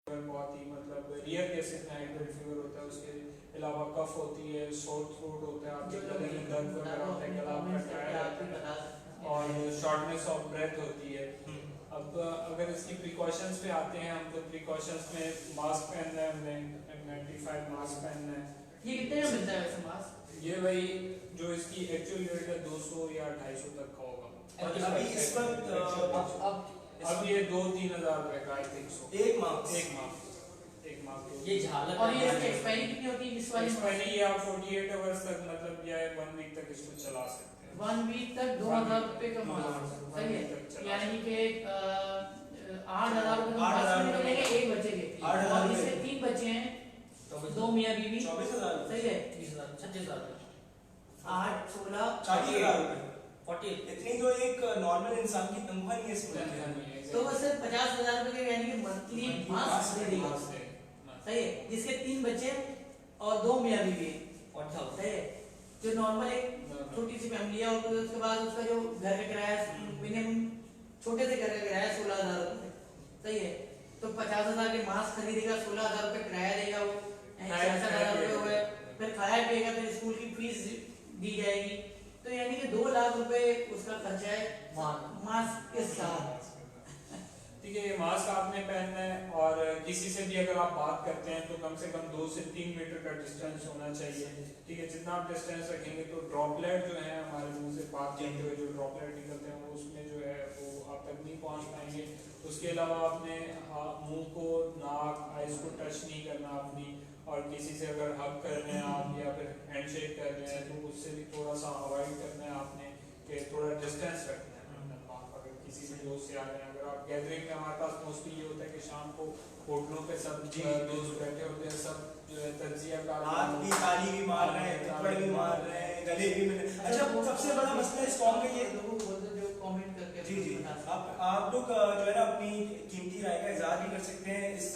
Speaker 2: बहुत ही मतलब रियर केसेस में हाइड्रोइड फीवर होता है, उसके अलावा कफ होती है, सोर थ्रोट होता है, आपके गले में दर्द वगैरह होता है, गला आपका ड्राई रहता है और शॉर्टनेस ऑफ ब्रेथ होती है। अब अगर इसकी प्रिकॉशंस पे आते हैं हम तो प्रिकॉशंस में मास्क पहनना है, हमने 95 मास्क पहनना है।
Speaker 3: ये कितने का मिलता है वैसे मास्क?
Speaker 2: ये भाई जो इसकी एक्चुअल रेट है 200 या 250 तक का होगा।
Speaker 1: और अभी इस वक्त
Speaker 2: अब ये 2-3 हज़ार रुपए का आई थिंक सो
Speaker 1: एक मार्क्स
Speaker 2: एक मार्क
Speaker 4: ये झालक
Speaker 3: और ये इसकी एक्सपायरी कितनी होती है इस वाली?
Speaker 2: एक्सपायरी ये आप 48 आवर्स तक मतलब या 1 वीक तक इसको चला सकते हैं।
Speaker 3: 1 वीक तक 2000 रुपए का मास्क, सही है। यानी कि 8000 रुपए का मास्क मिलेगा एक बच्चे के,
Speaker 1: 8000
Speaker 3: और इससे 3 बच्चे हैं, 2 मियां बीवी,
Speaker 1: 24,000
Speaker 3: सही है।
Speaker 4: 20,000 36,000
Speaker 3: 8 16
Speaker 1: 40,000 रुपए।
Speaker 4: 48
Speaker 1: इतनी तो एक नॉर्मल इंसान की तनख्वाह नहीं है इस मुल्क में।
Speaker 3: तो वो सिर्फ 50,000 रुपए के यानी कि मंथली मास्क खरीदेगा, सही है, जिसके 3 बच्चे और 2 मियां बीवी हैं,
Speaker 4: 40,000
Speaker 3: सही है। जो नॉर्मल एक छोटी सी फैमिली है और फिर उसके बाद उसका जो घर का किराया मिनिमम छोटे से घर का किराया 16,000 रुपए, सही है। तो 50,000 के मास्क खरीदेगा, 16,000 रुपए किराया देगा, वो 66,000 रुपए हो गए, फिर खाया पिएगा, फिर स्कूल की फीस दी जाएगी, तो यानी कि 2 लाख रुपए उसका खर्चा है मास्क के साथ।
Speaker 2: ठीक है, ये मास्क आपने पहनना है और किसी से भी अगर आप बात करते हैं तो कम से कम 2 से 3 मीटर का डिस्टेंस होना चाहिए। ठीक है, जितना आप डिस्टेंस रखेंगे तो ड्रॉपलेट जो है हमारे मुंह से बात करते हुए जो ड्रॉपलेट निकलते हैं वो उसमें जो है वो आप तक नहीं पहुंच पाएंगे। उसके अलावा आपने मुंह को, नाक, आइज को टच नहीं करना अपनी, और किसी से अगर हग कर रहे हैं आप या फिर हैंडशेक कर रहे हैं तो उससे भी थोड़ा सा अवॉइड करना है आपने, कि थोड़ा डिस्टेंस रखना है। अगर किसी से दोस्त से आ रहे हैं, अगर आप गैदरिंग में, हमारे पास मोस्टली ये होता है कि शाम को होटलों पे सब दोस्त बैठे होते हैं, सब जो है तजिया का
Speaker 1: हाथ भी, ताली भी मार रहे हैं, थप्पड़ भी मार रहे हैं, गले भी मिल। अच्छा, सबसे बड़ा मसला इस कॉम में ये
Speaker 3: लोगों बोलते जो कमेंट करके
Speaker 1: जी आप लोग जो है ना अपनी कीमती राय का इजहार भी कर सकते हैं इस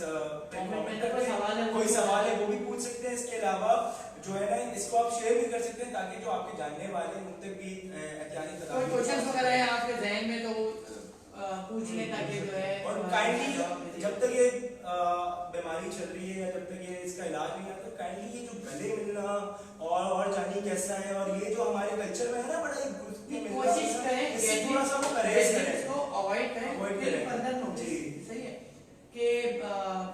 Speaker 3: कमेंट में,
Speaker 1: कोई सवाल है वो भी पूछ सकते हैं। इसके अलावा जो है ना इसको आप शेयर भी कर सकते हैं ताकि जो आपके जानने वाले हैं उन तक भी एहतियाती
Speaker 3: कोई
Speaker 1: तदाबीर
Speaker 3: क्वेश्चन वगैरह है आपके जहन में तो पूछ लें ताकि जो है
Speaker 1: और काइंडली जब तक ये बीमारी चल रही है या जब तक ये इसका इलाज नहीं आता, काइंडली ये जो गले मिलना और जानी कैसा है और ये जो हमारे कल्चर में है ना बड़ा एक
Speaker 3: कोशिश करें
Speaker 1: इससे थोड़ा सा वो परहेज करें,
Speaker 3: इसको अवॉइड करें,
Speaker 1: Avoid
Speaker 3: फिर
Speaker 1: करें।
Speaker 3: फर्दर नोटिस, सही है कि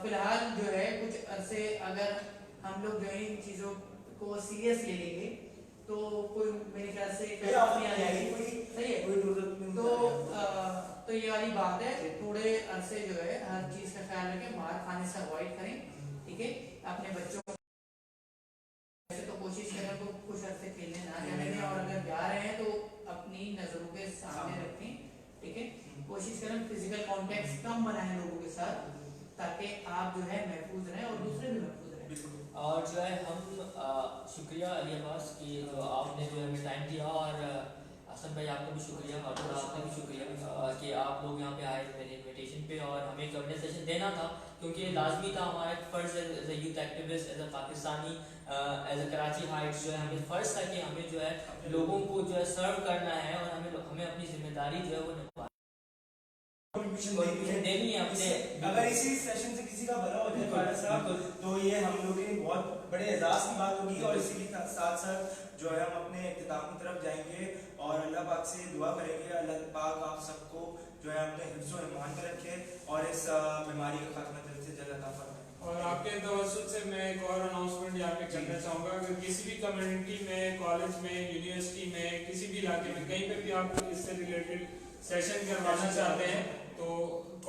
Speaker 3: फिलहाल जो है कुछ अरसे अगर हम लोग जो है इन चीज़ों को सीरियस ले लेंगे तो कोई मेरे ख्याल से
Speaker 1: कोई आफत नहीं आई, कोई
Speaker 3: सही है।
Speaker 1: कोई जरूरत नहीं
Speaker 3: तो ये वाली बात है, थोड़े अरसे जो है हर चीज का ख्याल रखें, बाहर खाने से अवॉइड करें, ठीक है। अपने बच्चों को तो कोशिश करें तो कुछ अरसे खेलने ना जाने दें, और अगर जा रहे हैं तो अपनी नजरों के सामने रखें, ठीक है। कोशिश करें फिजिकल कॉन्टेक्ट कम बनाएं लोगों के साथ, ताकि आप जो है महफूज रहें और दूसरे भी महफूज रहें।
Speaker 4: और जो है हम शुक्रिया अली अब्बास कि जो आपने जो हमें टाइम दिया, और हसन भाई आपका भी शुक्रिया, और आपका भी शुक्रिया कि आप लोग यहाँ पे आए मेरे इनविटेशन पे, और हमें एक अवेयरनेस सेशन देना था, क्योंकि ये लाजमी था, हमारा एक फ़र्ज़ as a youth activist, as a Pakistani, as a Karachi heights जो है हमें फ़र्ज़ था कि हमें जो है लोगों को जो है सर्व करना है, और हमें अपनी जिम्मेदारी जो है वो देनी है अपने।
Speaker 1: अगर इसी सेशन से किसी का भला हो जाए फारिस साहब, तो ये हम लोगों के लिए बहुत बड़े एजाज की बात होगी। और इसी के साथ साथ जो है हम अपने इख्तिताम की तरफ जाएंगे और अल्लाह पाक से दुआ करेंगे, अल्लाह पाक आप सबको जो है अपने हिफ्ज़ व ईमान में रखे और इस बीमारी का खात्मा जल्द से जल्द अता फरमाए।
Speaker 2: और आपके तवज्जुह से मैं एक और अनाउंसमेंट यहाँ पे करना चाहूँगा, अगर किसी भी कम्युनिटी में, कॉलेज में, यूनिवर्सिटी में, किसी भी इलाके में कहीं पे भी आप इससे रिलेटेड सेशन करवाना चाहते हैं तो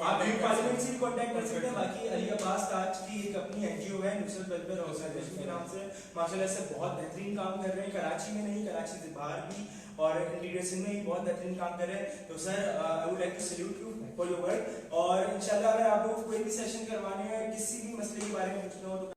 Speaker 1: आप पार्लियामेंट से भी कांटेक्ट कर सकते हैं। बाकी अली अब्बास ताज की एक अपनी एनजीओ है नुसरत वेलफेयर ऑर्गेनाइजेशन के नाम से, माशाल्लाह से बहुत बेहतरीन काम कर रहे हैं, कराची में नहीं, कराची से बाहर भी, और लीडरशिप में भी बहुत बेहतरीन काम कर रहे हैं। तो sir I would like to salute you for your work, और इंशाल्लाह अगर आप लोग कोई भी सेशन करवाने हैं, किसी भी मसले के बारे में पूछना हो तो